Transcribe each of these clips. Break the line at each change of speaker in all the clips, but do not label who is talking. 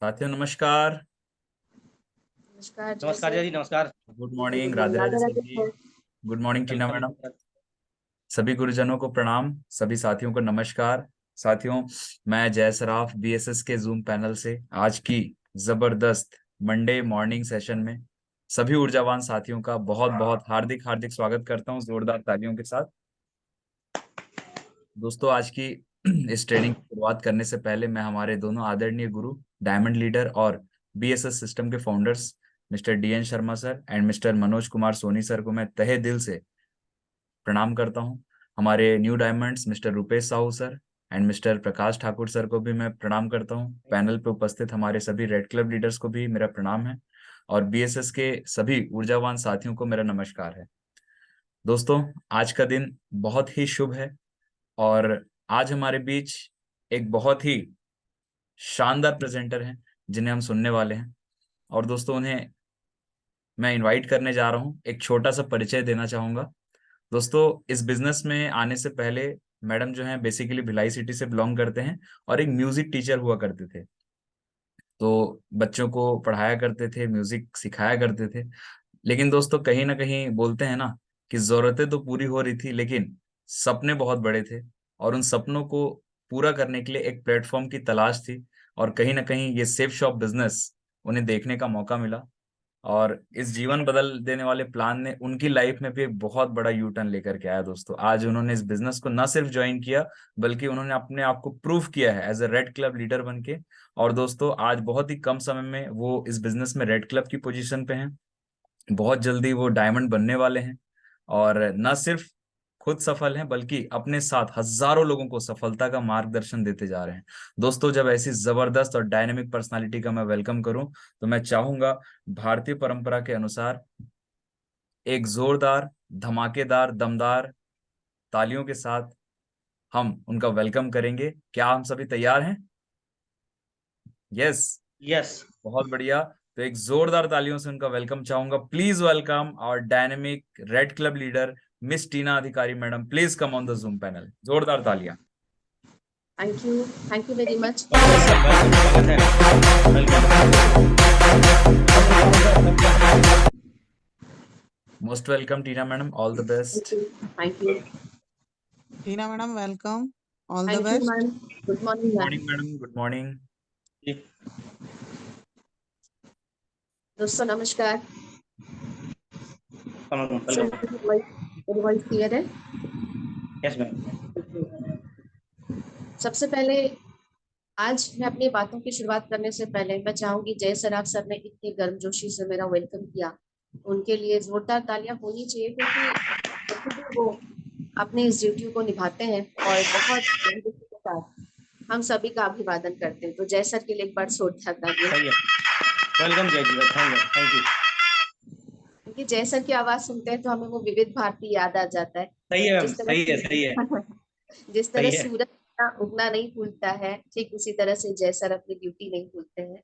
साथियों नमस्कार।
नमस्कार जय
नमस्कार
सर।
जय जी, नमस्कार।
Good morning, Radhe Radhe
Radhe
sir
Radhe
ji.
Sir.
Good morning Tina
welcome.
Madam. सभी गुरुजनों को प्रणाम, सभी साथियों को नमस्कार। साथियों, मैं जय सराफ बीएसएस के जूम पैनल से आज की जबरदस्त मंडे मॉर्निंग सेशन में सभी ऊर्जावान साथियों का बहुत बहुत हार्दिक हार्दिक स्वागत करता हूं जोरदार तालियों के साथ। दोस्तों, आज की इस ट्रेनिंग की शुरुआत करने से पहले मैं हमारे दोनों आदरणीय गुरु, डायमंड लीडर और बीएसएस सिस्टम के founders mister DN Sharma sir and mister Manoj Kumar Soni sir को मैं तहे दिल से प्रणाम करता हूं। हमारे new diamonds mister Rupesh Sahu sir and mister Prakash Thakur sir को भी मैं प्रणाम करता हूं। पैनल पे उपस्थित हमारे सभी रेड क्लब लीडर्स को भी मेरा प्रणाम है और बीएसएस के सभी ऊर्जावान साथियों को मेरा नमस्कार है। दोस्तों, आज का दिन बहुत ही शुभ है और आज हमारे बीच एक बहुत ही शानदार प्रेजेंटर हैं जिन्हें हम सुनने वाले हैं। और दोस्तों, उन्हें मैं इनवाइट करने जा रहा हूं, एक छोटा सा परिचय देना चाहूंगा। दोस्तों, इस बिजनेस में आने से पहले मैडम जो हैं बेसिकली भिलाई सिटी से बिलोंग करते हैं और एक म्यूजिक टीचर हुआ करते थे। तो बच्चों को पढ़ाया करते थे, म्यूजिक सिखाया करते थे। लेकिन दोस्तों, कहीं ना कहीं बोलते हैं ना कि जरूरतें तो पूरी हो रही थी लेकिन सपने बहुत बड़े थे और उन सपनों को पूरा करने के लिए एक प्लेटफॉर्म की तलाश थी। और कहीं ना कहीं ये सेफ शॉप बिजनेस उन्हें देखने का मौका मिला और इस जीवन बदल देने वाले प्लान ने उनकी लाइफ में भी एक बहुत बड़ा यू टर्न लेकर के आया। दोस्तों, आज उन्होंने इस बिजनेस को न सिर्फ ज्वाइन किया बल्कि उन्होंने अपने आप को प्रूव किया है as a red club leader बन के। और दोस्तों, आज बहुत ही कम समय में वो इस बिजनेस में रेड क्लब की पोजीशन पे हैं। बहुत जल्दी वो डायमंड बनने वाले हैं और न सिर्फ खुद सफल हैं बल्कि अपने साथ हजारों लोगों को सफलता का मार्गदर्शन देते जा रहे हैं। दोस्तों, जब ऐसी जबरदस्त और डायनेमिक पर्सनालिटी का मैं वेलकम करूं तो मैं चाहूंगा भारतीय परंपरा के अनुसार एक जोरदार, धमाकेदार, दमदार तालियों के साथ हम उनका वेलकम करेंगे। क्या हम सभी तैयार हैं? यस।
यस।
बहुत बढ़िया। तो एक जोरदार तालियों से उनका वेलकम चाहूंगा। Please welcome our dynamic red club leader miss Tina Adhikari madam. Please come on the Zoom panel. जोरदार तालियां।
Thank you very much.
Welcome welcome, स्वागत है। Welcome.
Most welcome Tina madam, all the best.
Thank you.
Tina madam welcome, all the
thank you
best.
Ma'am. Good morning ma'am.
Morning madam, good morning.
दोस्तों नमस्कार। Sir
welcome.
मेरी voice clear है?
Yes ma'am.
सबसे पहले आज मैं अपनी बातों की शुरुआत करने से पहले मैं चाहूंगी जय सराफ सर ने इतनी गर्मजोशी से मेरा वेलकम किया, उनके लिए जोरदार तालियां होनी चाहिए क्योंकि जब भी वो अपने इस ड्यूटी को निभाते हैं और बहुत मेहनत के साथ हम सभी का अभिवादन करते हैं। तो जय सर के लिए एक बार जोरदार तालियां।
सही है। वेलकम जय जी, थैंक यू।
क्योंकि जय सर की आवाज सुनते हैं तो हमें वो विविध भारती याद आ जाता है।
सही है मैम,
जिस तरह
सही है, सही है,
जिस तरह
सही है।
सूरज का उगना नहीं भूलता है, ठीक उसी तरह से जय सर अपनी ड्यूटी नहीं भूलते हैं।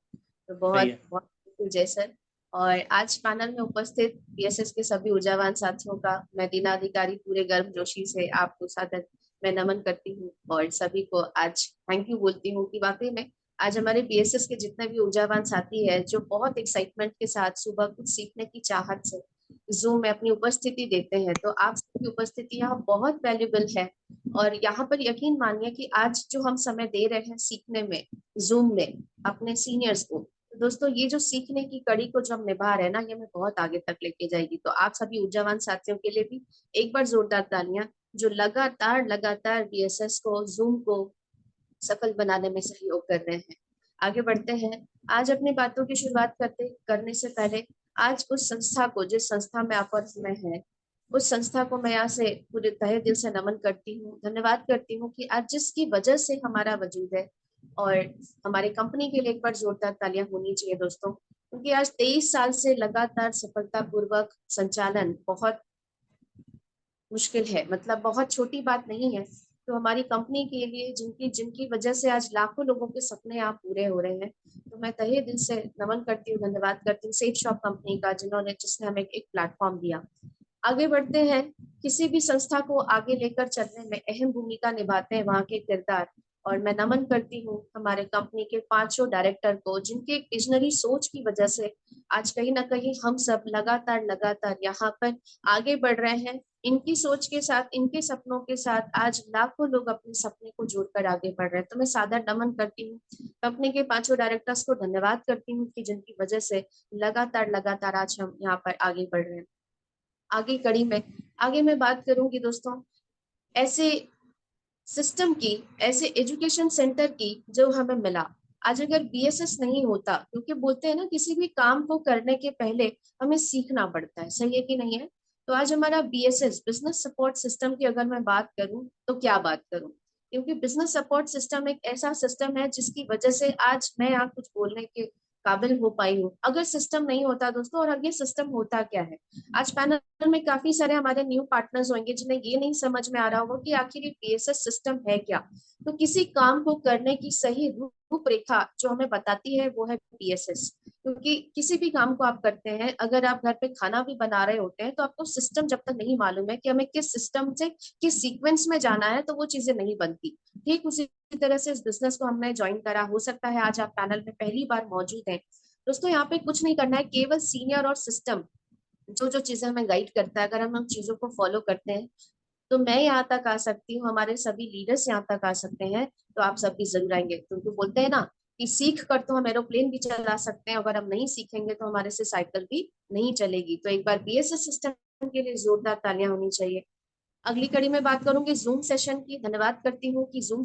तो
सही
बहुत
है।
बहुत जय सर। और आज पैनल में उपस्थित बीएसएस के सभी ऊर्जावान साथियों का मैं दीना अधिकारी पूरे गर्मजोशी से आपको सादर मैं नमन करती हूँ और सभी को आज थैंक यू बोलती हूँ कि वाकई में आज हमारे बीएसएस के जितने भी ऊर्जावान साथी है जो बहुत एक्साइटमेंट के साथ सुबह कुछ सीखने की चाहत से जूम में अपनी उपस्थिति देते हैं, तो आप सबकी उपस्थिति यहाँ बहुत वैल्यूबल है। और यहाँ पर यकीन मानिए कि आज जो हम समय दे रहे हैं सीखने में जूम में अपने सीनियर्स को, तो दोस्तों ये जो सीखने की कड़ी को जो हम निभा रहे हैं ना, ये हमें बहुत आगे तक लेके जाएगी। तो आप सभी ऊर्जावान साथियों के लिए भी एक बार जोरदार तालियां जो लगातार लगातार बीएसएस को जूम को सफल बनाने में सहयोग कर रहे हैं। आगे बढ़ते हैं। आज अपनी बातों की शुरुआत करने से पहले आज उस संस्था को, जिस संस्था में आप और मैं हैं, उस संस्था को मैं यहाँ से पूरे तहे दिल से नमन करती हूँ, धन्यवाद करती हूँ कि आज जिसकी वजह से हमारा वजूद है। और हमारी कंपनी के लिए एक बार जोरदार तालियां होनी चाहिए दोस्तों, क्योंकि आज 23 साल से लगातार सफलतापूर्वक संचालन बहुत मुश्किल है, मतलब बहुत छोटी बात नहीं है। तो हमारी कंपनी के लिए जिनकी जिनकी वजह से आज लाखों लोगों के सपने यहाँ पूरे हो रहे हैं, तो मैं तहे दिल से नमन करती हूँ, धन्यवाद करती हूँ सेफ शॉप कंपनी का, जिसने हमें एक प्लेटफॉर्म दिया। आगे बढ़ते हैं। किसी भी संस्था को आगे लेकर चलने में अहम भूमिका निभाते हैं वहाँ के किरदार, और मैं नमन करती हूँ हमारे कंपनी के 5 डायरेक्टर को, जिनके एक विजनरी सोच की वजह से आज कहीं ना कहीं हम सब लगातार यहाँ पर आगे बढ़ रहे हैं। इनकी सोच के साथ, इनके सपनों के साथ आज लाखों लोग अपने सपने को जोड़कर आगे बढ़ रहे हैं। तो मैं सादर नमन करती हूँ कंपनी के 5 डायरेक्टर्स को, धन्यवाद करती हूँ कि जिनकी वजह से लगातार आज हम यहाँ पर आगे बढ़ रहे हैं। आगे मैं बात करूंगी दोस्तों ऐसे सिस्टम की, ऐसे एजुकेशन सेंटर की जो हमें मिला। आज अगर बीएसएस नहीं होता, क्योंकि बोलते हैं ना किसी भी काम को करने के पहले हमें सीखना पड़ता है, सही है कि नहीं है? तो आज हमारा बीएसएस, बिजनेस सपोर्ट सिस्टम की अगर मैं बात करूं तो क्या बात करूं, क्योंकि बिजनेस सपोर्ट सिस्टम एक ऐसा सिस्टम है जिसकी वजह से आज मैं यहाँ कुछ बोलने के काबिल हो पाई हूँ। अगर सिस्टम नहीं होता दोस्तों, और अगर ये सिस्टम होता क्या है, आज पैनल में काफी सारे हमारे न्यू पार्टनर्स होंगे जिन्हें ये नहीं समझ में आ रहा होगा कि आखिर ये बीएसएस सिस्टम है क्या। तो किसी काम को करने की सही रूपरेखा जो हमें बताती है वो है बीएसएस। क्योंकि किसी भी काम को आप करते हैं, अगर आप घर पे खाना भी बना रहे होते हैं, तो आपको सिस्टम जब तक नहीं मालूम है कि हमें किस सिस्टम से किस सीक्वेंस में जाना है, तो वो चीजें नहीं बनती। ठीक उसी तरह से इस बिजनेस को हमने ज्वाइन करा, हो सकता है आज आप पैनल में पहली बार मौजूद हैं। दोस्तों यहाँ पे कुछ नहीं करना है, केवल सीनियर और सिस्टम जो जो चीजें हमें गाइड करता है, अगर हम उन चीजों को फॉलो करते हैं तो मैं यहाँ तक आ सकती हूँ, हमारे सभी लीडर्स यहाँ तक आ सकते हैं, तो आप सब भी जरूर आएंगे। क्योंकि बोलते हैं ना कि सीख कर तो हम एरोप्लेन भी चला सकते हैं, अगर हम नहीं सीखेंगे तो हमारे से साइकिल भी नहीं चलेगी। तो एक बार बीएसएस सिस्टम के लिए जोरदार तालियां होनी चाहिए। अगली कड़ी में बात करूंगी जूम सेशन की। धन्यवाद करती हूँ कि जूम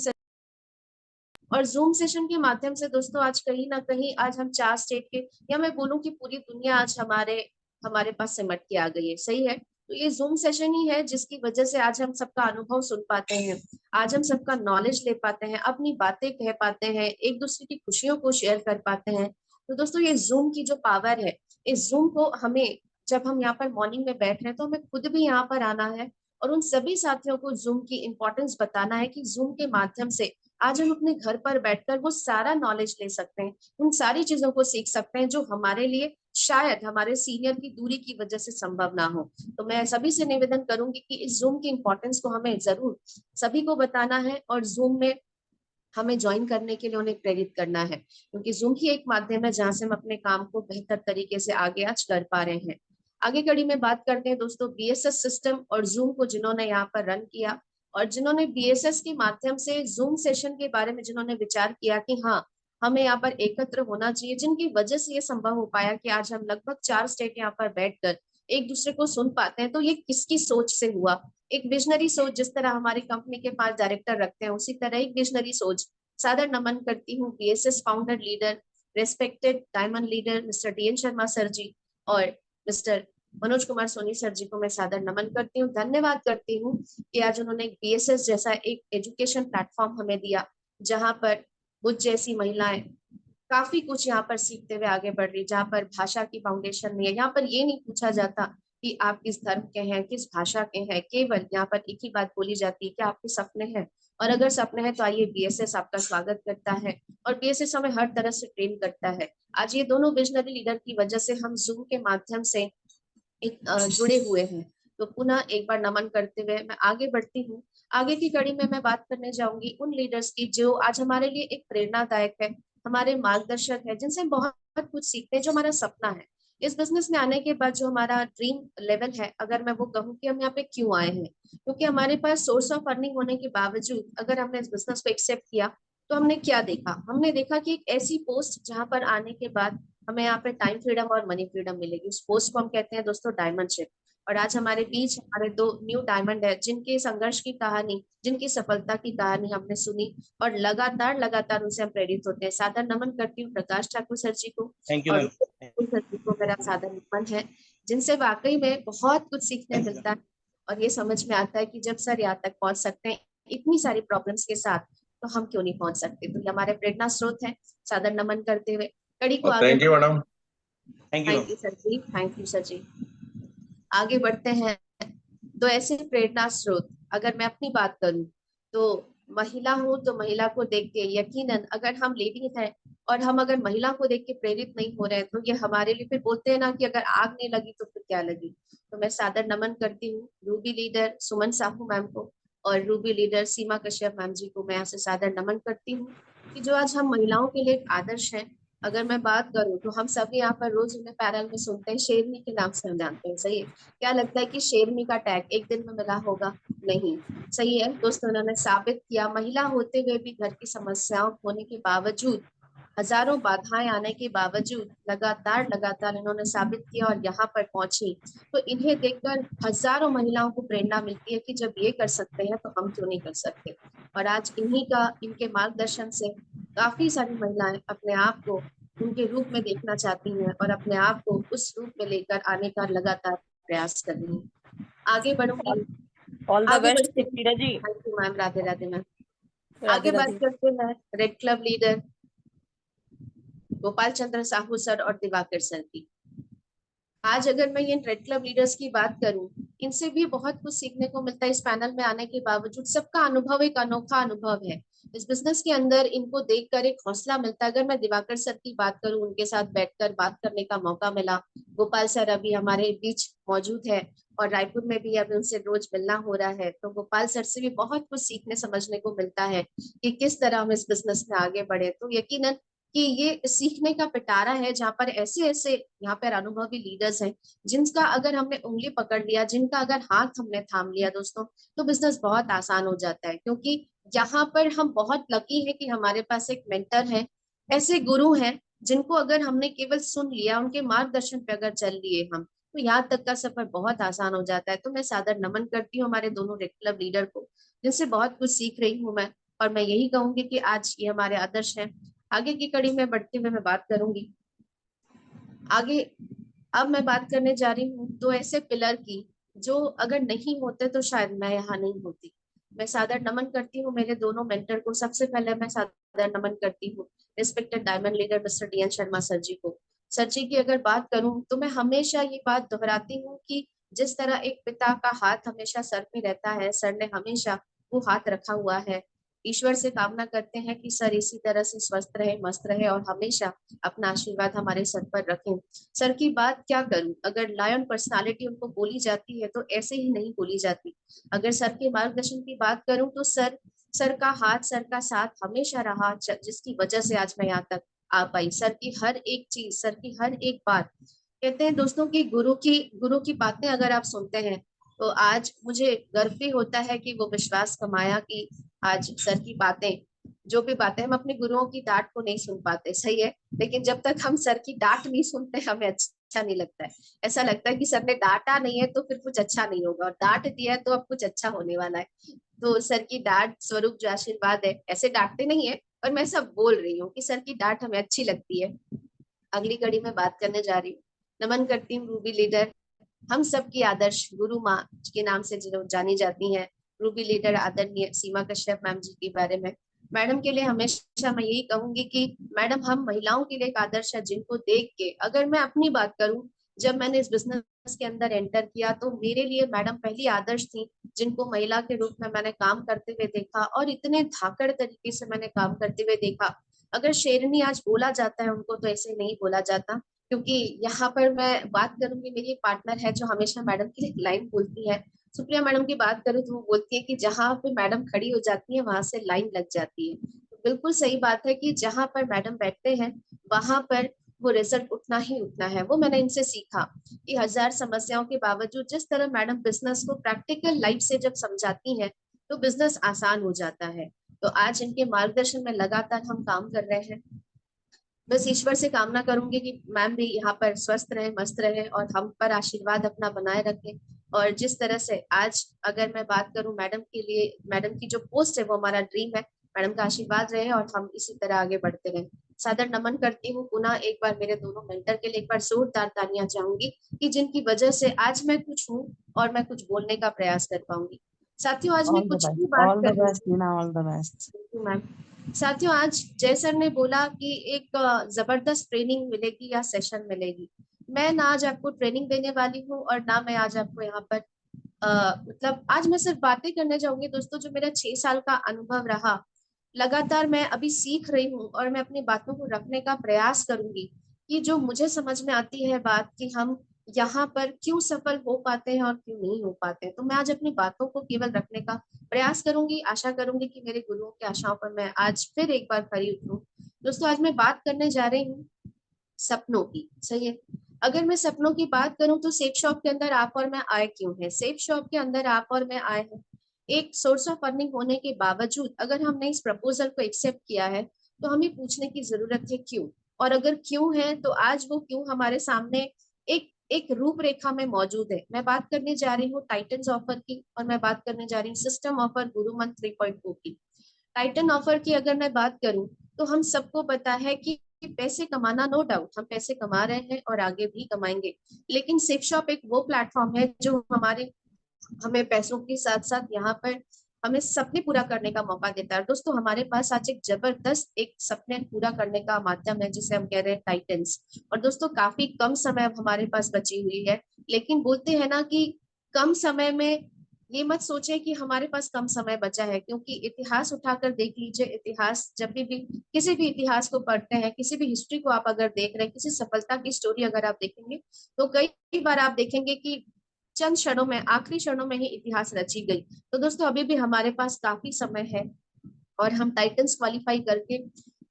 सेशन के माध्यम से दोस्तों आज कहीं ना कहीं आज हम 4 स्टेट के, या मैं बोलूं कि पूरी दुनिया आज हमारे हमारे पास सिमट के आ गई है, सही है? तो ये जूम सेशन ही है जिसकी वजह से आज हम सबका अनुभव सुन पाते हैं, आज हम सबका नॉलेज ले पाते हैं, अपनी बातें कह पाते हैं, एक दूसरे की खुशियों को शेयर कर पाते हैं। तो दोस्तों ये जूम की जो पावर है, इस जूम को हमें, जब हम यहाँ पर मॉर्निंग में बैठ रहे हैं तो हमें खुद भी यहाँ पर आना है और उन सभी साथियों को जूम की इंपॉर्टेंस बताना है कि जूम के माध्यम से आज हम अपने घर पर बैठकर वो सारा नॉलेज ले सकते हैं, उन सारी चीजों को सीख सकते हैं जो हमारे लिए शायद हमारे सीनियर की दूरी की वजह से संभव ना हो। तो मैं सभी से निवेदन करूंगी कि इस जूम की इंपॉर्टेंस को हमें जरूर सभी को बताना है और जूम में हमें ज्वाइन करने के लिए उन्हें प्रेरित करना है, क्योंकि जूम ही एक माध्यम है जहां से हम अपने काम को बेहतर तरीके से आगे आज कर पा रहे हैं। आगे कड़ी में बात करते हैं दोस्तों बीएसएस सिस्टम और जूम को जिन्होंने यहाँ पर रन किया और जिन्होंने बीएसएस के माध्यम से जूम सेशन के बारे में जिन्होंने विचार किया कि हाँ हमें यहाँ पर एकत्र होना चाहिए, जिनकी वजह से ये संभव हो पाया कि आज हम लगभग 4 स्टेट यहाँ पर बैठकर एक दूसरे को सुन पाते हैं। तो ये किसकी सोच से हुआ? एक विजनरी सोच, जिस तरह हमारी कंपनी के 5 डायरेक्टर रखते हैं उसी तरह एक विजनरी सोच। सादर नमन करती हूँ BSS founder leader, respected diamond leader mister DN Sharma sir ji और मिस्टर मनोज कुमार सोनी सर जी को मैं सादर नमन करती हूँ, धन्यवाद करती हूँ कि आज उन्होंने बीएसएस जैसा एक एजुकेशन प्लेटफॉर्म हमें दिया, जहां पर मुझ जैसी महिलाएं काफी कुछ यहाँ पर सीखते हुए आगे बढ़ रही, जहाँ पर भाषा की फाउंडेशन नहीं है। यहाँ पर ये नहीं पूछा जाता कि आप किस धर्म के हैं, किस भाषा के हैं, केवल यहाँ पर एक ही बात बोली जाती है कि आपके सपने हैं, और अगर सपने हैं तो आइए बीएसएस आपका स्वागत करता है और बीएसएस हमें हर तरह से ट्रेन करता है। आज ये दोनों विजनरी लीडर की वजह से हम जूम के माध्यम से एक जुड़े हुए हैं। तो पुनः एक बार नमन करते हुए मैं आगे बढ़ती हूँ। आगे की कड़ी में मैं बात करने जाऊंगी उन लीडर्स की जो आज हमारे लिए एक प्रेरणादायक है, हमारे मार्गदर्शक है, जिनसे हम बहुत कुछ सीखते हैं, जो हमारा सपना है। इस बिजनेस में आने के बाद जो हमारा ड्रीम लेवल है, अगर मैं वो कहूँ कि हम यहाँ पे क्यों आए हैं, क्योंकि हमारे पास सोर्स ऑफ अर्निंग होने के बावजूद अगर हमने इस बिजनेस को एक्सेप्ट किया तो हमने क्या देखा? हमने देखा कि एक ऐसी पोस्ट जहां पर आने के बाद हमें यहाँ पे टाइम फ्रीडम और मनी फ्रीडम मिलेगी। उस पोस्ट को हम कहते हैं दोस्तों डायमंडशिप। और आज हमारे बीच हमारे 2 न्यू डायमंड है, जिनके संघर्ष की कहानी, जिनकी सफलता की कहानी हमने सुनी और लगातार उनसे हम प्रेरित होते हैं। सादर नमन करती हूँ प्रकाश ठाकुर सर जी को
थैंक यू
और
मैम।
सर जी को मेरा सादर नमन है, जिनसे वाकई में बहुत कुछ सीखने मिलता है और ये समझ में आता है कि जब सर यहाँ तक पहुंच सकते हैं इतनी सारी प्रॉब्लम्स के साथ, तो हम क्यों नहीं पहुंच सकते? तो ये हमारे प्रेरणा स्रोत है। सादर नमन करते हुए कड़ी को आगे,
thank you madam.
Thank you
thank you sir ji, thank you sir ji. आगे बढ़ते हैं। तो ऐसे प्रेरणा स्रोत, अगर मैं अपनी बात करूं तो महिला हूं, तो महिला को देख के यकीनन अगर हम लेडीज हैं और हम अगर महिला को देख के प्रेरित नहीं हो रहे हैं तो ये हमारे लिए, फिर बोलते हैं ना कि अगर आग नहीं लगी तो फिर क्या लगी। तो मैं सादर नमन करती हूँ रूबी लीडर सुमन साहू मैम को और रूबी लीडर सीमा कश्यप मैम जी को मैं यहाँ से सादर नमन करती हूँ कि जो आज हम महिलाओं के लिए एक आदर्श हैं। अगर मैं बात करूं तो हम सभी यहाँ पर रोज उन्हें पैनल में सुनते हैं, शेरनी के नाम से हम जानते हैं, सही है। क्या लगता है कि शेरनी का टैग एक दिन में मिला होगा? नहीं। सही है दोस्तों, उन्होंने साबित किया महिला होते हुए भी घर की समस्याओं होने के बावजूद, हजारों बाधाएं आने के बावजूद लगातार लगातार इन्होंने साबित किया और यहाँ पर पहुंची। तो इन्हें देखकर हजारों महिलाओं को प्रेरणा मिलती है कि जब ये कर सकते हैं तो हम क्यों नहीं कर सकते। और आज इनके मार्गदर्शन से काफी सारी महिलाएं अपने आप को उनके रूप में देखना चाहती हैं और अपने आप को उस रूप में लेकर आने का लगातार प्रयास कर रही हैं। आगे बढ़ूंगी।
ऑल द
आगे
बेस्ट
बढ़ते
Deepika ji.
Thank you ma'am, Radhe Radhe ma'am.
Radhe
आगे बात
राधे।
करते हैं red club leader Gopal Chandra Sahu sir और दिवाकर सर की। आज अगर मैं इन रेड क्लब लीडर्स की बात करूं, इनसे भी बहुत कुछ सीखने को मिलता है। इस पैनल में आने के बावजूद सबका अनुभव एक अनोखा अनुभव है। इस बिजनेस के अंदर इनको देखकर एक हौसला मिलता है। अगर मैं दिवाकर सर की बात करूं, उनके साथ बैठकर बात करने का मौका मिला। गोपाल सर अभी हमारे बीच मौजूद है और रायपुर में भी अभी उनसे रोज मिलना हो रहा है, तो गोपाल सर से भी बहुत कुछ सीखने समझने को मिलता है कि किस तरह हम इस बिजनेस में आगे बढ़े। तो यकीनन कि ये सीखने का पिटारा है, जहाँ पर ऐसे ऐसे यहाँ पर अनुभवी लीडर्स हैं जिनका अगर हमने उंगली पकड़ लिया, जिनका अगर हाथ हमने थाम लिया दोस्तों, तो बिजनेस बहुत आसान हो जाता है। क्योंकि यहाँ पर हम बहुत लकी है कि हमारे पास एक मेंटर है, ऐसे गुरु हैं जिनको अगर हमने केवल सुन लिया, उनके मार्गदर्शन पे अगर चल लिए हम, तो यहाँ तक का सफर बहुत आसान हो जाता है। तो मैं सादर नमन करती हूँ हमारे दोनों रेड क्लब लीडर को, जिनसे बहुत कुछ सीख रही हूँ मैं। और मैं यही कहूंगी कि आज ये हमारे आदर्श हैं। आगे की कड़ी में बढ़ते हुए मैं बात करूंगी आगे। अब मैं बात करने जा रही हूँ दो ऐसे पिलर की जो अगर नहीं होते तो शायद मैं यहाँ नहीं होती। मैं सादर नमन करती हूँ मेरे दोनों मेंटर को। सबसे पहले मैं सादर नमन करती हूँ respected diamond leader mister D N Sharma sir ji को। सर जी की अगर बात करूं तो मैं हमेशा ये बात दोहराती हूँ कि जिस तरह एक पिता का हाथ हमेशा सर पे रहता है, सर ने हमेशा वो हाथ रखा हुआ है। ईश्वर से कामना करते हैं कि सर इसी तरह से स्वस्थ रहे, मस्त रहे और हमेशा अपना आशीर्वाद हमारे सर पर रखें। सर की बात क्या करूं, अगर लायन पर्सनालिटी उनको बोली जाती है तो ऐसे ही नहीं बोली जाती। अगर सर के मार्गदर्शन की बात करूं तो सर का हाथ, सर का साथ हमेशा रहा, जिसकी वजह से आज मैं यहाँ तक आ पाई। सर की हर एक चीज, सर की हर एक बात, कहते हैं दोस्तों की गुरु की बातें अगर आप सुनते हैं तो आज मुझे गर्व भी होता है कि वो विश्वास कमाया कि आज सर की बातें, जो भी बातें, हम अपने गुरुओं की डांट को नहीं सुन पाते, सही है, लेकिन जब तक हम सर की डांट नहीं सुनते हमें अच्छा नहीं लगता है। ऐसा लगता है कि सर ने डांटा नहीं है तो फिर कुछ अच्छा नहीं होगा, और डांट दिया है तो अब कुछ अच्छा होने वाला है। तो सर की डांट स्वरूप जो आशीर्वाद है, ऐसे डांटते नहीं है, और मैं सब बोल रही हूँ कि सर की डांट हमें अच्छी लगती है। अगली कड़ी में बात करने जा रही हूँ, नमन करती हूँ रूबी लीडर, हम सबकी आदर्श गुरु माँ के नाम से जो जानी जाती हैं, रूबी लीडर आदरणीय सीमा कश्यप मैम जी के बारे में। मैडम के लिए हमेशा मैं यही कहूंगी कि मैडम हम महिलाओं के लिए एक आदर्श है, जिनको देख के अगर मैं अपनी बात करूं, जब मैंने इस बिजनेस के अंदर एंटर किया तो मेरे लिए मैडम पहली आदर्श थी, जिनको महिला के रूप में मैंने काम करते हुए देखा और इतने धाकड़ तरीके से मैंने काम करते हुए देखा। अगर शेरनी आज बोला जाता है उनको तो ऐसे नहीं बोला जाता। क्योंकि यहाँ पर मैं बात करूंगी, मेरी एक पार्टनर है जो हमेशा मैडम की एक लाइन बोलती है, सुप्रिया मैडम की बात करूँ तो वो बोलती है कि जहाँ पे मैडम खड़ी हो जाती है वहां से लाइन लग जाती है। तो बिल्कुल सही बात है कि जहाँ पर मैडम बैठते हैं वहां पर वो रिजल्ट उठना ही उठना है। वो मैंने इनसे सीखा कि हजार समस्याओं के बावजूद जिस तरह मैडम बिजनेस को प्रैक्टिकल लाइफ से जब समझाती है तो बिजनेस आसान हो जाता है। तो आज इनके मार्गदर्शन में लगातार हम काम कर रहे हैं। बस ईश्वर से कामना करूंगी कि मैम भी यहाँ पर स्वस्थ रहे, मस्त रहे और हम पर आशीर्वाद अपना बनाए रखें। और जिस तरह से आज अगर मैं बात करूं मैडम के लिए, मैडम की जो पोस्ट है वो हमारा ड्रीम है। मैडम का आशीर्वाद रहे और हम इसी तरह आगे बढ़ते रहें। सादर नमन करती हूँ पुनः एक बार मेरे दोनों मेंटर के लिए, एक बार जोरदार तालियां चाहूंगी कि जिनकी वजह से आज मैं कुछ हूँ और मैं कुछ बोलने का प्रयास कर पाऊंगी। साथियों आज मैं
All the
कुछ
best.
भी बात
All the
कर
best, Tina. All the best.
Ma'am. साथियों आज जय सर ने बोला कि एक जबरदस्त ट्रेनिंग मिलेगी या सेशन मिलेगी। मैं ना आज आपको ट्रेनिंग देने वाली हूँ और ना मैं आज आपको यहाँ पर मतलब आज मैं सिर्फ बातें करने जाऊंगी दोस्तों। जो मेरा 6 साल का अनुभव रहा, लगातार मैं अभी सीख रही हूँ और मैं अपनी बातों को रखने का प्रयास करूंगी कि जो मुझे समझ में आती है बात कि हम यहाँ पर क्यों सफल हो पाते हैं और क्यों नहीं हो पाते हैं। तो मैं आज अपनी बातों को केवल रखने का प्रयास करूंगी, आशा करूंगी कि मेरे गुरुओं की आशाओं पर मैं आज फिर एक बार खरी उतरूं। दोस्तों आज मैं बात करने जा रही हूँ सपनों की, सही है। अगर मैं सपनों की बात करूं तो सेफ शॉप के अंदर आप और मैं आए क्यों है। सेफ शॉप के अंदर आप और मैं आए हैं एक सोर्स ऑफ अर्निंग होने के बावजूद अगर हमने इस प्रपोजल को एक्सेप्ट किया है तो हमें पूछने की जरूरत है क्यों। और अगर क्यों है तो आज वो क्यों हमारे सामने एक एक रूपरेखा में मौजूद है। मैं बात करने जा रही हूँ टाइटन्स ऑफर की और मैं बात करने जा रही हूँ सिस्टम ऑफर गुरु मंत्र 3.0 की। टाइटन ऑफर की अगर मैं बात करूं तो हम सबको पता है कि पैसे कमाना, नो डाउट हम पैसे कमा रहे हैं और आगे भी कमाएंगे, लेकिन सेफ शॉप एक वो प्लेटफॉर्म है जो हमें पैसों के साथ साथ यहाँ पर हमें सपने पूरा करने का मौका देता है। दोस्तों हमारे पास आज एक जबरदस्त एक सपने पूरा करने का माध्यम है जिसे हम कह रहे हैं टाइटन्स। और दोस्तों काफी कम समय अब हमारे पास बची हुई है, लेकिन बोलते हैं ना कि कम समय में ये मत सोचे कि हमारे पास कम समय बचा है, क्योंकि इतिहास उठाकर देख लीजिए। इतिहास जब भी किसी भी इतिहास को पढ़ते हैं, किसी भी हिस्ट्री को आप अगर देख रहे हैं, किसी सफलता की स्टोरी अगर आप देखेंगे तो कई बार आप देखेंगे कि चंद क्षणों में, आखिरी क्षणों में ही इतिहास रची गई। तो दोस्तों अभी भी हमारे पास काफी समय है और हम टाइटन्स क्वालिफाई करके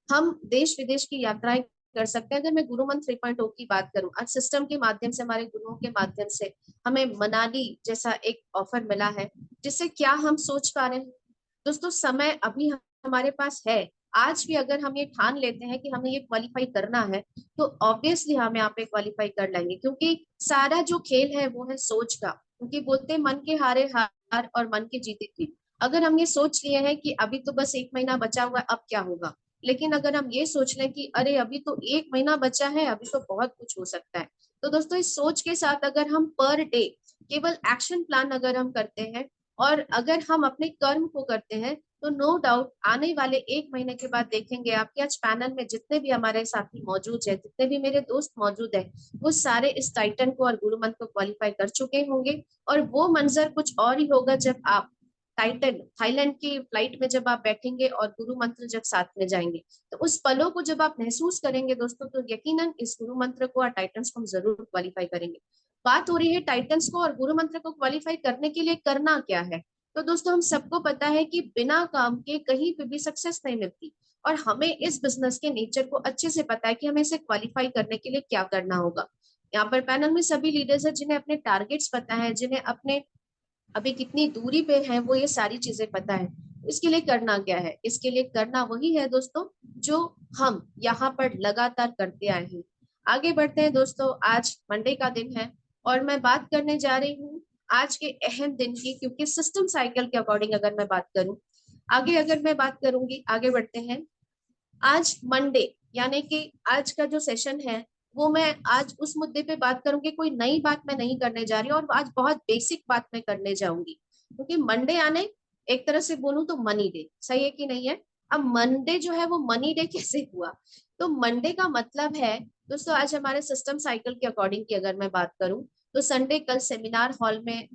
हम देश विदेश की यात्राएं कर सकते हैं। अगर मैं गुरु मंत्र 3.0 की बात करूं, आज सिस्टम के माध्यम से, हमारे गुरुओं के माध्यम से हमें मनाली जैसा एक ऑफर मिला है, जिससे क्या हम सोच पा रहे हैं। दोस्तों समय अभी हमारे पास है। आज भी अगर हम ये ठान लेते हैं कि हमें ये क्वालिफाई करना है तो ऑब्वियसली हम यहाँ पे क्वालिफाई कर लेंगे, क्योंकि सारा जो खेल है वो है सोच का। क्योंकि बोलते हैं मन के हारे हार और मन के जीते जीत। अगर हम ये सोच लिए हैं कि अभी तो बस 1 महीना बचा हुआ है, अब क्या होगा, लेकिन अगर हम ये सोच लें कि अरे अभी तो 1 महीना बचा है, अभी तो बहुत कुछ हो सकता है, तो दोस्तों इस सोच के साथ अगर हम पर डे केवल एक्शन प्लान अगर हम करते हैं और अगर हम अपने कर्म को करते हैं तो नो डाउट आने वाले 1 महीने के बाद देखेंगे आपके आज पैनल में जितने भी हमारे साथी मौजूद है, जितने भी मेरे दोस्त मौजूद है, वो सारे इस टाइटन को और गुरु मंत्र को क्वालिफाई कर चुके होंगे। और वो मंजर कुछ और ही होगा जब आप टाइटन थाईलैंड की फ्लाइट में जब आप बैठेंगे और गुरु मंत्र जब साथ में जाएंगे, तो उस पलों को जब आप महसूस करेंगे दोस्तों, तो यकीनन इस गुरु मंत्र को और टाइटन्स को हम जरूर क्वालिफाई करेंगे। बात हो रही है टाइटन्स को और गुरु मंत्र को क्वालिफाई करने के लिए करना क्या है। तो दोस्तों हम सबको पता है कि बिना काम के कहीं पे भी सक्सेस नहीं मिलती, और हमें इस बिजनेस के नेचर को अच्छे से पता है कि हमें इसे क्वालिफाई करने के लिए क्या करना होगा। यहाँ पर पैनल में सभी लीडर्स हैं जिन्हें अपने टारगेट्स पता है, जिन्हें अपने अभी कितनी दूरी पे है वो ये सारी चीजें पता है। इसके लिए करना क्या है, इसके लिए करना वही है दोस्तों जो हम यहाँ पर लगातार करते आए हैं। आगे बढ़ते हैं दोस्तों, आज मंडे का दिन है और मैं बात करने जा रही हूँ आज के अहम दिन की, क्योंकि सिस्टम साइकिल के अकॉर्डिंग अगर मैं बात करूं, आगे अगर मैं बात करूंगी, आगे बढ़ते हैं। आज मंडे यानी कि आज का जो सेशन है वो मैं आज उस मुद्दे पे बात करूंगी। कोई नई बात मैं नहीं करने जा रही और आज बहुत बेसिक बात मैं करने जाऊंगी, क्योंकि मंडे आने एक तरह से बोलूं तो मनी डे, सही है कि नहीं है। अब मंडे जो है वो मनी डे कैसे हुआ, तो मंडे का मतलब है दोस्तों, आज हमारे सिस्टम साइकिल के अकॉर्डिंग की अगर मैं बात करूं तो संडे कल सेमिनार हॉल में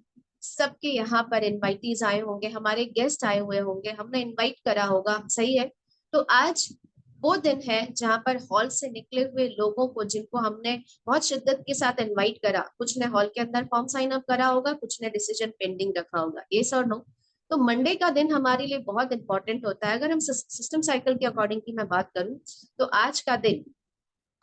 सबके यहाँ पर इनवाइटीज आए होंगे, हमारे गेस्ट आए हुए होंगे, हमने इनवाइट करा होगा, सही है। तो आज वो दिन है जहां पर हॉल से निकले हुए लोगों को, जिनको हमने बहुत शिद्दत के साथ इनवाइट करा, कुछ ने हॉल के अंदर फॉर्म साइन अप करा होगा, कुछ ने डिसीजन पेंडिंग रखा होगा, यस और नो। तो मंडे का दिन हमारे लिए बहुत इंपॉर्टेंट होता है। अगर हम सिस्टम साइकिल के अकॉर्डिंग की मैं बात करूं तो आज का दिन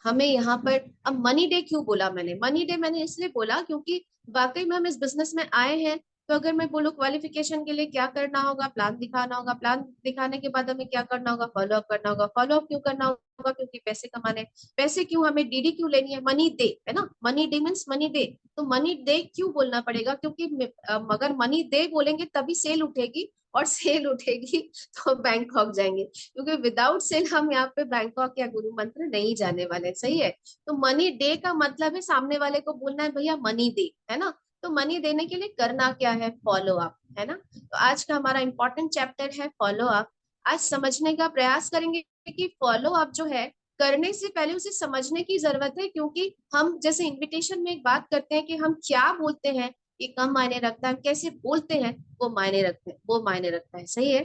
हमें यहाँ पर, अब मनी डे क्यों बोला मैंने, मनी डे मैंने इसलिए बोला क्योंकि वाकई में हम इस बिजनेस में आए हैं। तो अगर मैं बोलूँ क्वालिफिकेशन के लिए क्या करना होगा, प्लान दिखाना होगा, प्लान दिखाने के बाद हमें क्या करना होगा, फॉलो अप करना होगा, फॉलो अप क्यों करना होगा, क्योंकि पैसे कमाने, पैसे क्यों, हमें डीडी क्यों लेनी है, मनी डे है ना, money day means money day. तो मनी डे क्यों बोलना पड़ेगा, क्योंकि अगर मनी डे बोलेंगे तभी सेल उठेगी, और सेल उठेगी तो बैंकॉक जाएंगे, क्योंकि विदाउट सेल हम यहाँ पे बैंकॉक या गुरु मंत्र नहीं जाने वाले, सही है। तो मनी डे का मतलब है सामने वाले को बोलना है भैया मनी दे, है ना। तो मनी देने के लिए करना क्या है, फॉलो अप, है ना। तो आज का हमारा इंपॉर्टेंट चैप्टर है फॉलो अप। आज समझने का प्रयास करेंगे कि फॉलो अप जो है, करने से पहले उसे समझने की जरूरत है, क्योंकि हम जैसे इनविटेशन में एक बात करते हैं कि हम क्या बोलते हैं ये कम मायने रखता है, हम कैसे बोलते हैं वो मायने रखते हैं, वो मायने रखता है, सही है।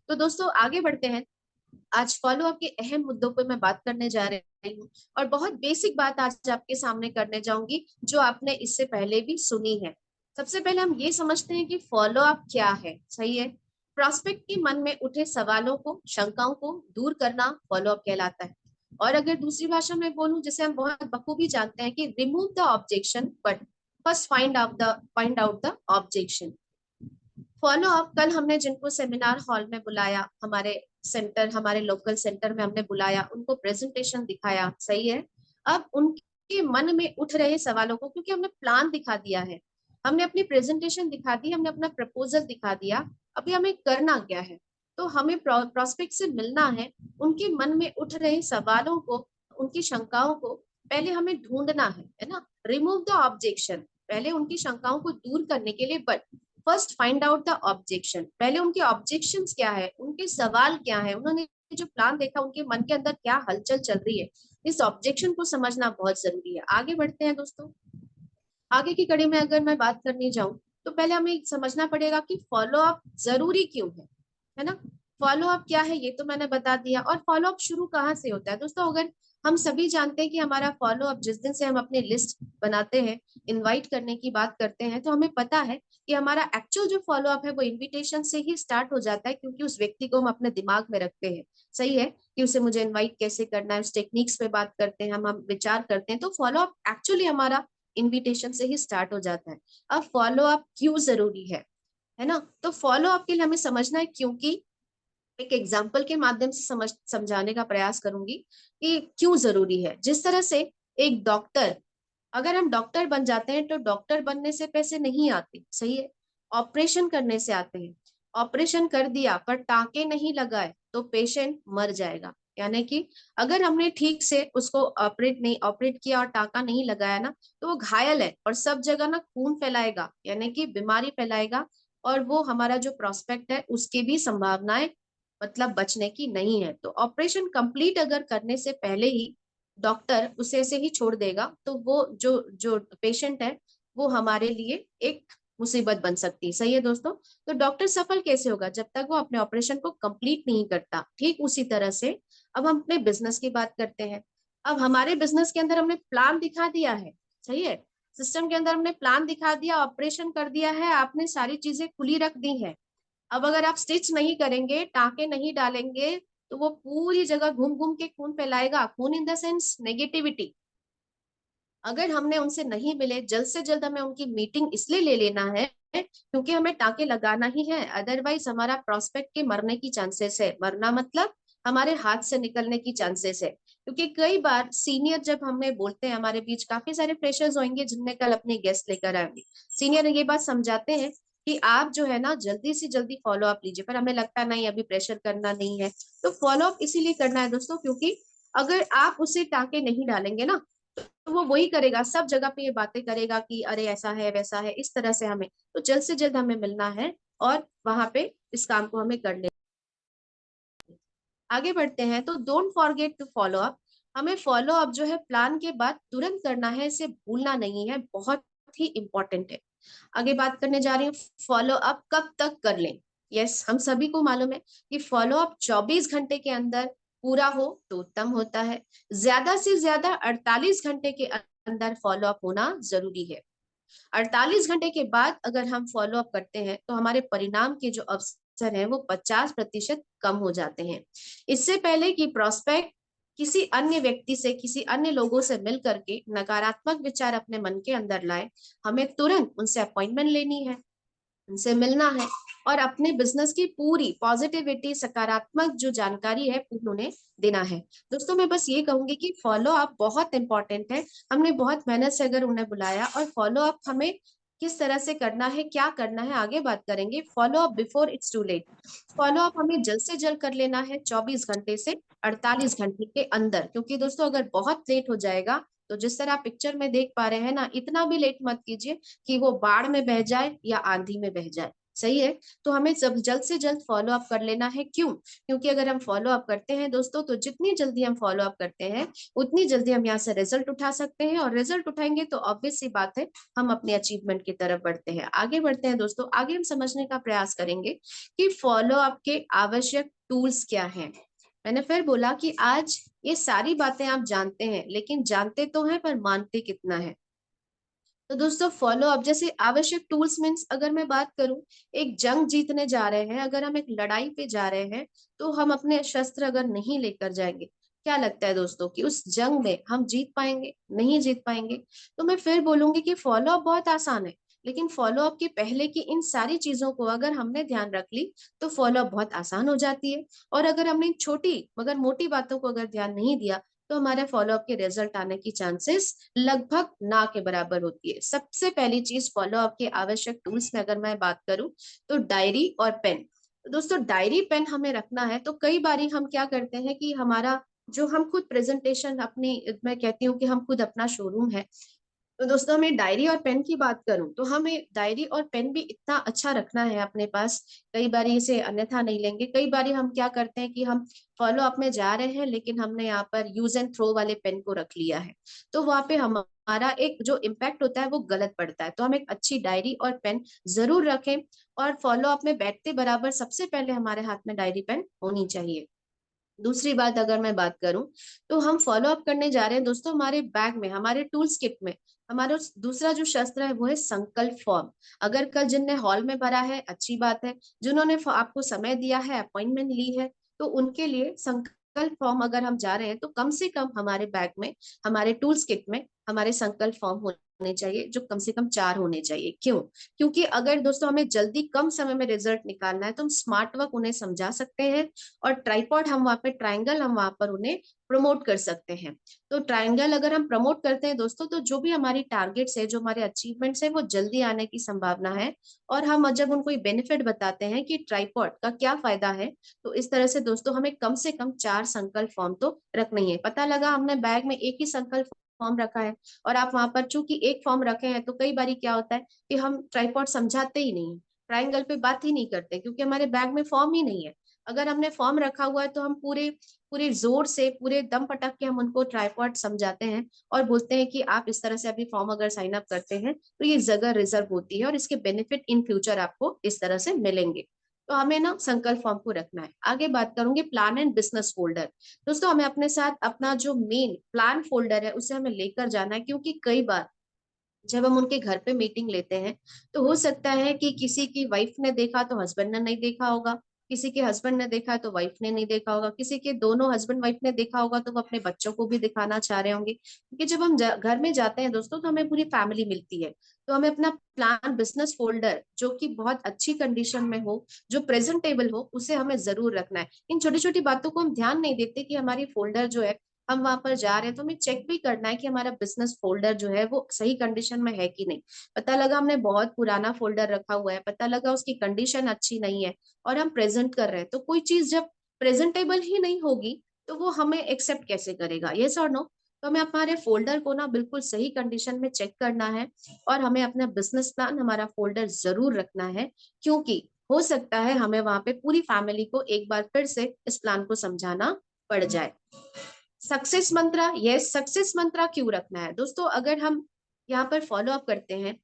तो दोस्तों आगे बढ़ते हैं। आज फॉलो अप के अहम मुद्दों पर मैं बात करने जा रही हूँ और बहुत बेसिक बात आज आपके सामने करने जाऊंगी जो आपने इससे पहले भी सुनी है। सबसे पहले हम ये समझते हैं कि फॉलो अप क्या है। सही है, प्रोस्पेक्ट के मन में उठे सवालों को, शंकाओं को दूर करना फॉलो अप कहलाता है। और अगर दूसरी भाषा में बोलूं, जिसे हम बहुत बखूबी जानते हैं कि remove the objection but first find out the objection. Follow up, कल हमने जिनको सेमिनार हॉल में बुलाया, हमारे लोकल सेंटर में हमने बुलाया, उनको प्रेजेंटेशन दिखाया। सही है, अब उनके मन में उठ रहे सवालों को, क्योंकि हमने प्लान दिखा दिया है, हमने अपनी प्रेजेंटेशन दिखा दी, हमने अपना प्रपोजल दिखा दिया, अभी हमें करना क्या है? तो हमें प्रोस्पेक्ट से मिलना है, उनके मन में उठ रहे सवालों को, उनकी शंकाओं को पहले हमें ढूंढना है ना। रिमूव द ऑब्जेक्शन, पहले उनकी शंकाओं को दूर करने के लिए, but first find out the objection, पहले उनके ऑब्जेक्शंस क्या है, उनके सवाल क्या है, उन्होंने जो प्लान देखा उनके मन के अंदर क्या हलचल चल रही है, इस ऑब्जेक्शन को समझना बहुत जरूरी है। आगे बढ़ते हैं दोस्तों। आगे की कड़ी में अगर मैं बात करने जाऊं तो पहले हमें समझना पड़ेगा कि फॉलो अप जरूरी क्यों है ना। फॉलो अप क्या है ये तो मैंने बता दिया, और फॉलो अप शुरू कहाँ से होता है दोस्तों। अगर हम सभी जानते हैं कि हमारा फॉलो अप, जिस दिन से हम अपनी लिस्ट बनाते हैं, इनवाइट करने की बात करते हैं, तो हमें पता है कि हमारा एक्चुअल जो फॉलो अप है वो इन्विटेशन से ही स्टार्ट हो जाता है, क्योंकि उस व्यक्ति को हम अपने दिमाग में रखते हैं। सही है, कि उसे मुझे इन्वाइट कैसे करना है, उस टेक्निक्स पे बात करते हैं, हम विचार करते हैं, तो फॉलो अप एक्चुअली हमारा इनविटेशन से ही स्टार्ट हो जाता है। अब फॉलो अप क्यों जरूरी है ना। तो फॉलो अप के लिए हमें समझना है, क्योंकि एक एग्जाम्पल के माध्यम से समझाने का प्रयास करूंगी कि क्यों जरूरी है। जिस तरह से एक डॉक्टर, अगर हम डॉक्टर बन जाते हैं तो डॉक्टर बनने से पैसे नहीं आते। सही है, ऑपरेशन करने से आते हैं। ऑपरेशन कर दिया पर टांके नहीं लगाए तो पेशेंट मर जाएगा। यानी कि अगर हमने ठीक से उसको ऑपरेट किया और टांका नहीं लगाया ना, तो वो घायल है और सब जगह ना खून फैलाएगा, यानी कि बीमारी फैलाएगा, और वो हमारा जो प्रोस्पेक्ट है उसकी भी संभावनाएं मतलब बचने की नहीं है। तो ऑपरेशन कंप्लीट अगर करने से पहले ही डॉक्टर उसे ऐसे ही छोड़ देगा तो वो जो जो पेशेंट है वो हमारे लिए एक मुसीबत बन सकती है। सही है दोस्तों। तो डॉक्टर सफल कैसे होगा? जब तक वो अपने ऑपरेशन को कंप्लीट नहीं करता। ठीक उसी तरह से अब हम अपने बिजनेस की बात करते हैं। अब हमारे बिजनेस के अंदर हमने प्लान दिखा दिया है। सही है, सिस्टम के अंदर हमने प्लान दिखा दिया, ऑपरेशन कर दिया है, आपने सारी चीजें खुली रख दी है। अब अगर आप स्टिच नहीं करेंगे, टाँके नहीं डालेंगे, तो वो पूरी जगह घूम घूम के खून फैलाएगा। खून इन द सेंस नेगेटिविटी। अगर हमने उनसे नहीं मिले, जल्द से जल्द हमें उनकी मीटिंग इसलिए ले लेना है क्योंकि हमें टाँके लगाना ही है, अदरवाइज हमारा प्रोस्पेक्ट के मरने की चांसेस है। मरना मतलब हमारे हाथ से निकलने की चांसेस है। क्योंकि कई बार सीनियर जब हमें बोलते हैं, हमारे बीच काफी सारे फ्रेशर्स होंगे जिनने कल अपने गेस्ट लेकर आएंगे, सीनियर ये बात समझाते हैं कि आप जो है ना जल्दी से जल्दी फॉलो अप लीजिए, पर हमें लगता है नहीं अभी प्रेशर करना नहीं है। तो फॉलो अप इसीलिए करना है दोस्तों, क्योंकि अगर आप उसे टाँके नहीं डालेंगे ना तो वो वही करेगा, सब जगह पे ये बातें करेगा कि अरे ऐसा है वैसा है, इस तरह से हमें तो जल्द से जल्द हमें मिलना है और वहां पे इस काम को हमें कर लेना। आगे बढ़ते हैं तो don't forget to follow up. हमें फॉलो अप जो है प्लान के बाद तुरंत करना है, इसे भूलना नहीं है, बहुत ही इंपॉर्टेंट है। आगे बात करने जा रही हूँ, फॉलो अप कब तक कर लें। यस, हम सभी को मालूम है कि फॉलो अप 24 घंटे के अंदर पूरा हो तो उत्तम होता है। ज्यादा से ज्यादा 48 घंटे के अंदर फॉलो अप होना जरूरी है। 48 घंटे के बाद अगर हम फॉलो अप करते हैं तो हमारे परिणाम के जो अवसर है वो 50% कम हो जाते हैं। इससे पहले कि प्रोस्पेक्ट किसी अन्य व्यक्ति से, किसी अन्य लोगों से मिल करके नकारात्मक विचार अपने मन के अंदर लाए, हमें तुरंत उनसे अपॉइंटमेंट लेनी है, उनसे मिलना है और अपने बिजनेस की पूरी पॉजिटिविटी, सकारात्मक जो जानकारी है उन्हें देना है। दोस्तों मैं बस ये कहूंगी कि फॉलो अप बहुत इंपॉर्टेंट है। हमने बहुत मेहनत से अगर उन्हें बुलाया, और फॉलो अप हमें किस तरह से करना है, क्या करना है, आगे बात करेंगे। Follow up before it's too late, follow up हमें जल्द से जल्द कर लेना है 24 घंटे से 48 घंटे के अंदर। क्योंकि दोस्तों अगर बहुत लेट हो जाएगा तो जिस तरह पिक्चर में देख पा रहे हैं ना, इतना भी लेट मत कीजिए कि वो बाढ़ में बह जाए या आंधी में बह जाए। सही है, तो हमें जल्द से जल्द फॉलो अप कर लेना है। क्यों? क्योंकि अगर हम फॉलो अप करते हैं दोस्तों, तो जितनी जल्दी हम फॉलो अप करते हैं उतनी जल्दी हम यहाँ से रिजल्ट उठा सकते हैं, और रिजल्ट उठाएंगे तो ऑब्वियस सी बात है हम अपने अचीवमेंट की तरफ बढ़ते हैं। आगे बढ़ते हैं दोस्तों, आगे हम समझने का प्रयास करेंगे कि फॉलो अप के आवश्यक टूल्स क्या हैं। मैंने फिर बोला कि आज ये सारी बातें आप जानते हैं, लेकिन जानते तो हैं पर मानते कितना है। तो दोस्तों फॉलो अप जैसे आवश्यक टूल्स मीन्स, अगर मैं बात करूं, एक जंग जीतने जा रहे हैं, अगर हम एक लड़ाई पे जा रहे हैं, तो हम अपने शस्त्र अगर नहीं लेकर जाएंगे, क्या लगता है दोस्तों कि उस जंग में हम जीत पाएंगे? नहीं जीत पाएंगे। तो मैं फिर बोलूंगी कि फॉलो अप बहुत आसान है, लेकिन फॉलो अप के पहले की इन सारी चीजों को अगर हमने ध्यान रख ली तो फॉलो अप बहुत आसान हो जाती है। और अगर हमने इन छोटी मगर मोटी बातों को अगर ध्यान नहीं दिया तो हमारे फॉलोअप के रिजल्ट आने की चांसेस लगभग ना के बराबर होती है। सबसे पहली चीज फॉलोअप के आवश्यक टूल्स में अगर मैं बात करूं तो डायरी और पेन। तो दोस्तों डायरी पेन हमें रखना है। तो कई बारी हम क्या करते हैं कि हमारा जो हम खुद प्रेजेंटेशन अपनी, मैं कहती हूँ कि हम खुद अपना शोरूम है, तो दोस्तों हमें डायरी और पेन की बात करूं तो हमें डायरी और पेन भी इतना अच्छा रखना है अपने पास। कई बार इसे अन्यथा नहीं लेंगे। कई बार हम क्या करते हैं कि हम फॉलो अप में जा रहे हैं लेकिन हमने यहाँ पर यूज एंड थ्रो वाले पेन को रख लिया है, तो वहां पे हमारा एक जो इम्पैक्ट होता है वो गलत पड़ता है। तो हम एक अच्छी डायरी और पेन जरूर रखें, और फॉलो अप में बैठते बराबर सबसे पहले हमारे हाथ में डायरी पेन होनी चाहिए। दूसरी बात अगर मैं बात करूं तो हम फॉलो अप करने जा रहे हैं दोस्तों, हमारे बैग में, हमारे टूल्स किट में हमारा दूसरा जो शस्त्र है वो है संकल्प फॉर्म। अगर कल जिनने हॉल में भरा है अच्छी बात है, जिन्होंने आपको समय दिया है, अपॉइंटमेंट ली है, तो उनके लिए संकल्प फॉर्म अगर हम जा रहे हैं तो कम से कम हमारे बैग में, हमारे टूल्स किट में हमारे संकल्प फॉर्म होने चाहिए, जो कम से कम 4 होने चाहिए। क्यों? क्योंकि अगर दोस्तों हमें जल्दी कम समय में रिजल्ट निकालना है तो हम स्मार्ट वर्क उन्हें समझा सकते हैं, और ट्राइपॉड हम वहां पे, ट्राइंगल हम वहां पर उन्हें प्रमोट कर सकते हैं। तो ट्राइंगल अगर हम प्रमोट करते हैं दोस्तों, तो जो भी हमारी टारगेट्स है, जो हमारे अचीवमेंट्स है, वो जल्दी आने की संभावना है। और हम जब उनको बेनिफिट बताते हैं कि ट्राइपॉड का क्या फायदा है, तो इस तरह से दोस्तों हमें कम से कम 4 संकल्प फॉर्म तो रखने ही है। पता लगा हमने बैग में एक ही संकल्प फॉर्म रखा है और आप वहां पर चूंकि एक फॉर्म रखे हैं, तो कई बार क्या होता है कि हम ट्राइपॉड समझाते ही नहीं है, ट्राइंगल पे बात ही नहीं करते, क्योंकि हमारे बैग में फॉर्म ही नहीं है। अगर हमने फॉर्म रखा हुआ है तो हम पूरे पूरे जोर से, पूरे दम पटक के हम उनको ट्राइपॉड समझाते हैं और बोलते हैं कि आप इस तरह से अभी फॉर्म अगर साइन अप करते हैं तो ये जगह रिजर्व होती है और इसके बेनिफिट इन फ्यूचर आपको इस तरह से मिलेंगे। तो हमें ना संकल्प फॉर्म को रखना है। आगे बात करूंगी प्लान एंड बिजनेस फोल्डर। दोस्तों हमें अपने साथ अपना जो मेन प्लान फोल्डर है उसे हमें लेकर जाना है, क्योंकि कई बार जब हम उनके घर पे मीटिंग लेते हैं तो हो सकता है कि किसी की वाइफ ने देखा तो हस्बैंड ने नहीं देखा होगा, किसी के हस्बैंड ने देखा तो वाइफ ने नहीं देखा होगा, किसी के दोनों हस्बैंड वाइफ ने देखा होगा तो वो अपने बच्चों को भी दिखाना चाह रहे होंगे। क्योंकि जब हम घर में जाते हैं दोस्तों तो हमें पूरी फैमिली मिलती है। तो हमें अपना प्लान बिजनेस फोल्डर जो कि बहुत अच्छी कंडीशन में हो, जो प्रेजेंटेबल हो, उसे हमें जरूर रखना है। इन छोटी छोटी बातों को हम ध्यान नहीं देते कि हमारी फोल्डर जो है, हम वहां पर जा रहे हैं तो हमें चेक भी करना है कि हमारा बिजनेस फोल्डर जो है वो सही कंडीशन में है कि नहीं। पता लगा हमने बहुत पुराना फोल्डर रखा हुआ है, पता लगा उसकी कंडीशन अच्छी नहीं है और हम प्रेजेंट कर रहे हैं, तो कोई चीज जब प्रेजेंटेबल ही नहीं होगी तो वो हमें एक्सेप्ट कैसे करेगा? यस और नो? तो हमें हमारे फोल्डर को ना बिल्कुल सही कंडीशन में चेक करना है और हमें अपना बिजनेस प्लान, हमारा फोल्डर जरूर रखना है, क्योंकि हो सकता है हमें वहां पे पूरी फैमिली को एक बार फिर से इस प्लान को समझाना पड़ जाए। सक्सेस मंत्रा, यस, सक्सेस मंत्रा क्यों रखना है दोस्तों? अगर हम यहाँ पर फॉलो अप करते हैं,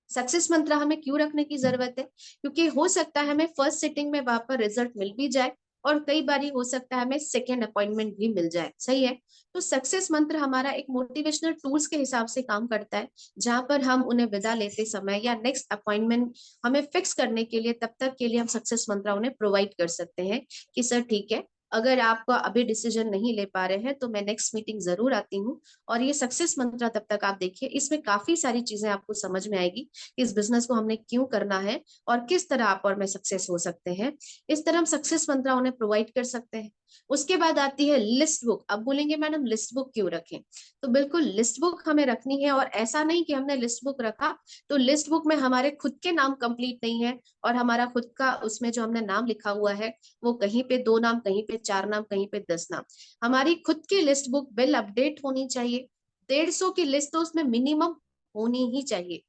सक्सेस मंत्रा हमें क्यों रखने की जरूरत है? क्योंकि हो सकता है हमें फर्स्ट सिटिंग में वहां पर रिजल्ट मिल भी जाए और कई बार हो सकता है हमें सेकेंड अपॉइंटमेंट भी मिल जाए। सही है? तो सक्सेस मंत्र हमारा एक मोटिवेशनल टूल्स के हिसाब से काम करता है, जहां पर हम उन्हें विदा लेते समय या नेक्स्ट अपॉइंटमेंट हमें फिक्स करने के लिए, तब तक के लिए हम सक्सेस मंत्र उन्हें प्रोवाइड कर सकते हैं कि सर ठीक है, अगर आप अभी डिसीजन नहीं ले पा रहे हैं तो मैं नेक्स्ट मीटिंग जरूर आती हूँ। और ये सक्सेस मंत्र तब तक आप देखिए, इसमें काफी सारी चीजें आपको समझ में आएगी कि इस बिजनेस को हमने क्यों करना है और किस तरह आप और मैं सक्सेस हो सकते हैं। इस तरह हम सक्सेस मंत्र उन्हें प्रोवाइड कर सकते हैं। उसके बाद आती है लिस्ट बुक। अब बोलेंगे मैडम लिस्ट बुक क्यों रखें? तो बिल्कुल लिस्ट बुक हमें रखनी है, और ऐसा नहीं कि हमने लिस्ट बुक रखा तो लिस्ट बुक में हमारे खुद के नाम कंप्लीट नहीं है और हमारा खुद का उसमें जो हमने नाम लिखा हुआ है वो कहीं पे 2 नाम, कहीं पे 4 नाम, कहीं पे 10 नाम। हमारी खुद की लिस्ट बुक बिल अपडेट होनी चाहिए। 150 की लिस्ट तो उसमें मिनिमम होनी ही चाहिए।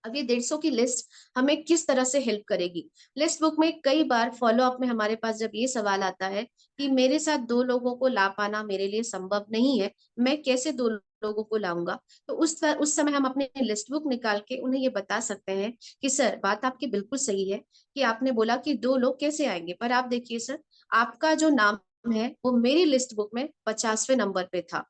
अब ये 150 की लिस्ट हमें किस तरह से हेल्प करेगी? लिस्ट बुक में कई बार फॉलो अप में हमारे पास जब ये सवाल आता है कि मेरे साथ 2 लोगों को ला पाना मेरे लिए संभव नहीं है, मैं कैसे 2 लोगों को लाऊंगा? तो उस समय हम अपने लिस्ट बुक निकाल के उन्हें ये बता सकते हैं कि सर बात आपकी बिल्कुल सही है कि आपने बोला कि 2 लोग कैसे आएंगे, पर आप देखिए सर, आपका जो नाम है वो मेरी लिस्ट बुक में 50वें नंबर पे था।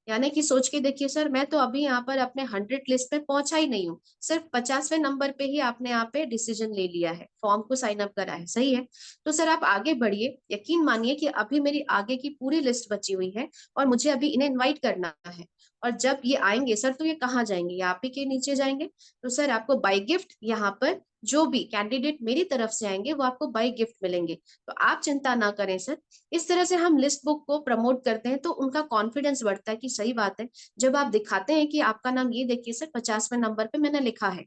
यानी कि सोच के देखिए सर, मैं तो अभी यहाँ पर अपने 100 लिस्ट में पहुंचा ही नहीं हूँ, सिर्फ 50वें नंबर पे ही आपने यहाँ पे डिसीजन ले लिया है, फॉर्म को साइन अप करा है, सही है। तो सर आप आगे बढ़िए, यकीन मानिए कि अभी मेरी आगे की पूरी लिस्ट बची हुई है और मुझे अभी इन्हें इन्वाइट करना है। और जब ये आएंगे सर तो ये कहाँ जाएंगे, ये आप ही के नीचे जाएंगे। तो सर आपको बाई गिफ्ट यहाँ पर जो भी कैंडिडेट मेरी तरफ से आएंगे वो आपको बाई गिफ्ट मिलेंगे। तो आप चिंता ना करें सर। इस तरह से हम लिस्ट बुक को प्रमोट करते हैं तो उनका कॉन्फिडेंस बढ़ता है कि सही बात है, जब आप दिखाते हैं कि आपका नाम ये देखिए सर 50वें नंबर पे मैंने लिखा है,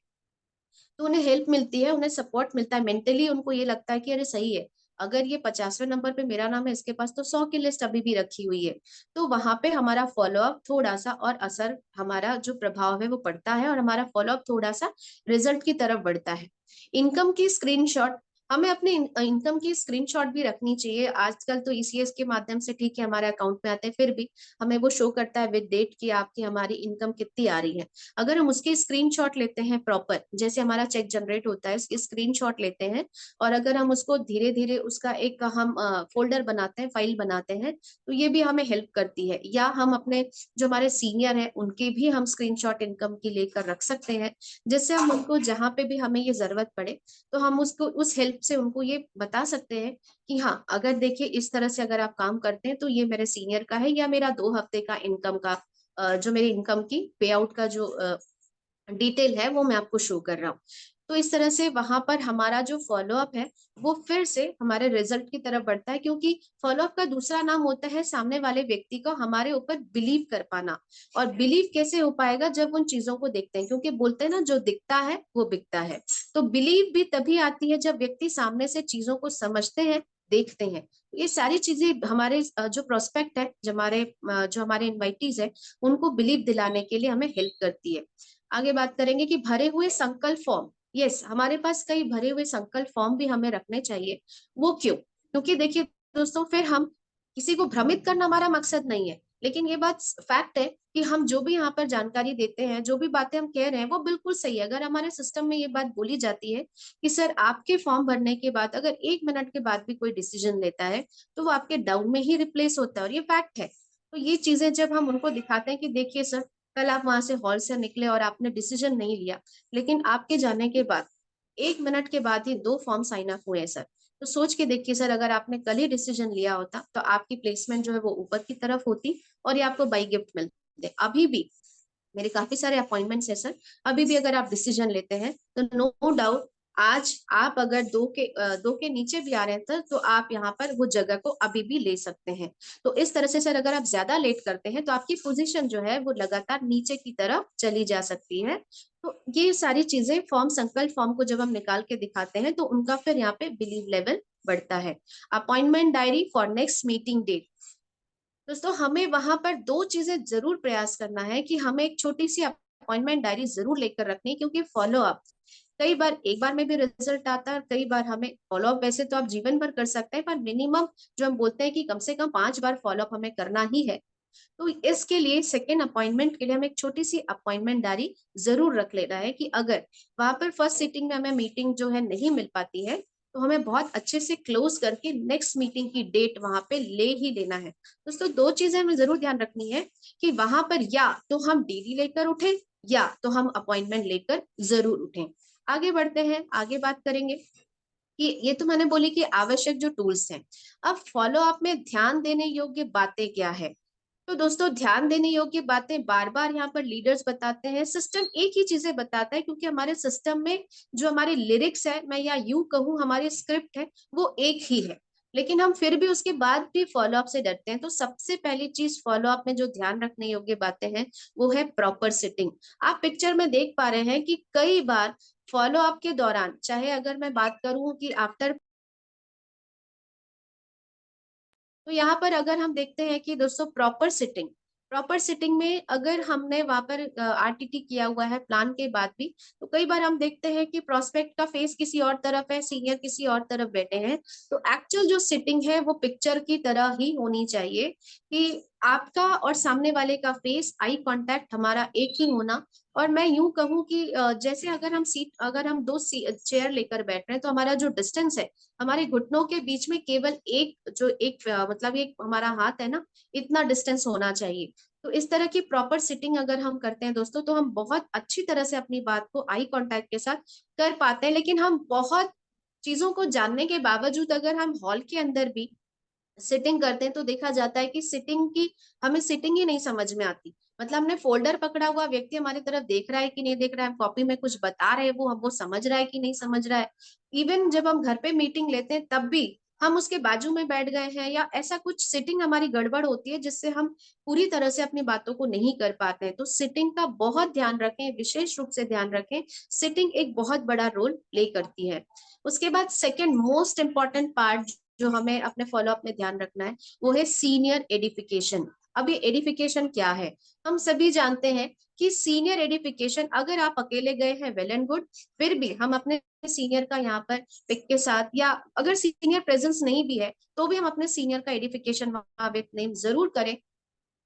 तो उन्हें हेल्प मिलती है, उन्हें सपोर्ट मिलता है, मेंटली उनको ये लगता है कि अरे सही है, अगर ये 50वें नंबर पे मेरा नाम है, इसके पास तो 100 की लिस्ट अभी भी रखी हुई है। तो वहां पे हमारा फॉलोअप थोड़ा सा और असर, हमारा जो प्रभाव है वो पड़ता है और हमारा फॉलोअप थोड़ा सा रिजल्ट की तरफ बढ़ता है। इनकम की स्क्रीनशॉट, हमें अपने इनकम की स्क्रीनशॉट भी रखनी चाहिए। आजकल तो ईसीएस के माध्यम से ठीक है हमारे अकाउंट में आते हैं, फिर भी हमें वो शो करता है विद डेट कि आपकी हमारी इनकम कितनी आ रही है। अगर हम उसके स्क्रीनशॉट लेते हैं प्रॉपर, जैसे हमारा चेक जनरेट होता है इसके स्क्रीनशॉट लेते हैं, और अगर हम उसको धीरे धीरे उसका एक हम फोल्डर बनाते हैं, फाइल बनाते हैं, तो ये भी हमें हेल्प करती है। या हम अपने जो हमारे सीनियर हैं उनके भी हम स्क्रीनशॉट इनकम की लेकर रख सकते हैं, जिससे हम उनको जहां पे भी हमें ये जरूरत पड़े तो हम उसको उस हेल्प से उनको ये बता सकते हैं कि हाँ अगर देखिए इस तरह से अगर आप काम करते हैं तो ये मेरे सीनियर का है, या मेरा 2 हफ्ते का इनकम का जो मेरी इनकम की पे आउट का जो डिटेल है वो मैं आपको शो कर रहा हूँ। तो इस तरह से वहां पर हमारा जो फॉलोअप है वो फिर से हमारे रिजल्ट की तरफ बढ़ता है, क्योंकि फॉलोअप का दूसरा नाम होता है सामने वाले व्यक्ति को हमारे ऊपर बिलीव कर पाना। और बिलीव कैसे हो पाएगा, जब उन चीजों को देखते हैं, क्योंकि बोलते हैं ना जो दिखता है वो बिकता है। तो बिलीव भी तभी आती है जब व्यक्ति सामने से चीजों को समझते हैं, देखते हैं। ये सारी चीजें हमारे जो प्रोस्पेक्ट है, जो हमारे इन्वाइटीज है, उनको बिलीव दिलाने के लिए हमें हेल्प करती है। आगे बात करेंगे कि भरे हुए संकल्प फॉर्म, यस हमारे पास कई भरे हुए संकल्प फॉर्म भी हमें रखने चाहिए। वो क्यों, क्योंकि देखिए दोस्तों, फिर हम किसी को भ्रमित करना हमारा मकसद नहीं है, लेकिन ये बात फैक्ट है कि हम जो भी यहाँ पर जानकारी देते हैं, जो भी बातें हम कह रहे हैं वो बिल्कुल सही है। अगर हमारे सिस्टम में ये बात बोली जाती है कि सर आपके फॉर्म भरने के बाद अगर 1 मिनट के बाद भी कोई डिसीजन लेता है तो वो आपके डाउन में ही रिप्लेस होता है, और ये फैक्ट है। तो ये चीजें जब हम उनको दिखाते हैं कि देखिए सर, कल आप वहां से हॉल से निकले और आपने डिसीजन नहीं लिया, लेकिन आपके जाने के बाद 1 मिनट के बाद ही 2 फॉर्म साइन अप हुए हैं सर। तो सोच के देखिए सर, अगर आपने कल ही डिसीजन लिया होता तो आपकी प्लेसमेंट जो है वो ऊपर की तरफ होती और ये आपको बाई गिफ्ट मिलते। अभी भी मेरे काफी सारे अपॉइंटमेंट्स है सर, अभी भी अगर आप डिसीजन लेते हैं तो नो डाउट आज आप अगर 2 के नीचे भी आ रहे हैं तो आप यहाँ पर वो जगह को अभी भी ले सकते हैं। तो इस तरह से सर अगर आप ज्यादा लेट करते हैं तो आपकी पोजीशन जो है वो लगातार नीचे की तरफ चली जा सकती है। तो ये सारी चीजें फॉर्म, संकल्प फॉर्म को जब हम निकाल के दिखाते हैं तो उनका फिर यहाँ पे बिलीव लेवल बढ़ता है। Appointment diary for next meeting date, दोस्तों हमें वहां पर 2 चीजें जरूर प्रयास करना है कि हमें एक छोटी सी अपॉइंटमेंट डायरी जरूर लेकर रखनी है, क्योंकि फॉलो अप कई बार एक बार में भी रिजल्ट आता है, कई बार हमें फॉलो अप वैसे तो आप जीवन भर कर सकते हैं, पर मिनिमम जो हम बोलते हैं कि कम से कम 5 बार फॉलो अप हमें करना ही है। तो इसके लिए सेकेंड अपॉइंटमेंट के लिए हमें एक छोटी सी अपॉइंटमेंट डायरी जरूर रख लेना है कि अगर वहां पर फर्स्ट सीटिंग में हमें मीटिंग जो है नहीं मिल पाती है तो हमें बहुत अच्छे से क्लोज करके नेक्स्ट मीटिंग की डेट वहां पे ले ही लेना है। दोस्तों 2 चीजें हमें जरूर ध्यान रखनी है कि वहां पर या तो हम डीडी लेकर उठे या तो हम अपॉइंटमेंट लेकर जरूर उठें। आगे बढ़ते हैं, आगे बात करेंगे कि ये तो मैंने बोली कि आवश्यक जो टूल्स हैं। अब फॉलो अप में ध्यान देने योग्य बातें क्या है। तो दोस्तों ध्यान देने योग्य बातें बार बार यहाँ पर लीडर्स बताते हैं, सिस्टम एक ही चीजें बताता है, क्योंकि हमारे सिस्टम में जो हमारे लिरिक्स है, मैं या यूं कहूँ हमारी स्क्रिप्ट है, वो एक ही है, लेकिन हम फिर भी उसके बाद भी फॉलो अप से डरते हैं। तो सबसे पहली चीज फॉलो अप में जो ध्यान रखने योग्य बातें हैं वो है प्रॉपर सिटिंग। आप पिक्चर में देख पा रहे हैं कि कई बार फॉलो अप के दौरान, चाहे अगर मैं बात करूं कि आफ्टर, तो यहाँ पर अगर हम देखते हैं कि दोस्तों प्रॉपर सिटिंग में अगर हमने वहां पर आरटीटी किया हुआ है प्लान के बाद भी, तो कई बार हम देखते हैं कि प्रोस्पेक्ट का फेस किसी और तरफ है, सीनियर किसी और तरफ बैठे हैं। तो एक्चुअल जो सिटिंग है वो पिक्चर की तरह ही होनी चाहिए कि आपका और सामने वाले का फेस आई कांटेक्ट हमारा एक ही होना। और मैं यूं कहूं कि जैसे अगर हम दो चेयर लेकर बैठ रहे हैं तो हमारा जो डिस्टेंस है हमारे घुटनों के बीच में केवल मतलब एक हमारा हाथ है ना, इतना डिस्टेंस होना चाहिए। तो इस तरह की प्रॉपर सिटिंग अगर हम करते हैं दोस्तों तो हम बहुत अच्छी तरह से अपनी बात को आई कांटेक्ट के साथ कर पाते हैं। लेकिन हम बहुत चीजों को जानने के बावजूद अगर हम हॉल के अंदर भी सिटिंग करते हैं तो देखा जाता है कि हमें सिटिंग ही नहीं समझ में आती। मतलब हमने फोल्डर पकड़ा हुआ, व्यक्ति हमारी तरफ देख रहा है कि नहीं देख रहा है, कॉपी में कुछ बता रहे हैं वो समझ रहा है कि नहीं समझ रहा है। इवन जब हम घर पे मीटिंग लेते हैं तब भी हम उसके बाजू में बैठ गए हैं या ऐसा कुछ सिटिंग हमारी गड़बड़ होती है जिससे हम पूरी तरह से अपनी बातों को नहीं कर पाते हैं। तो सिटिंग का बहुत ध्यान रखें, विशेष रूप से ध्यान रखें। सिटिंग एक बहुत बड़ा रोल प्ले करती है। उसके बाद सेकेंड मोस्ट इंपॉर्टेंट पार्ट जो हमें अपने फॉलोअप में ध्यान रखना है वो है सीनियर एडिफिकेशन। अब ये एडिफिकेशन क्या है? हम सभी जानते हैं कि सीनियर एडिफिकेशन, अगर आप अकेले गए हैं वेल एंड गुड, फिर भी हम अपने सीनियर का यहाँ पर पिक के साथ, या अगर सीनियर प्रेजेंस नहीं भी है तो भी हम अपने सीनियर का एडिफिकेशन वहां विद नेम जरूर करें।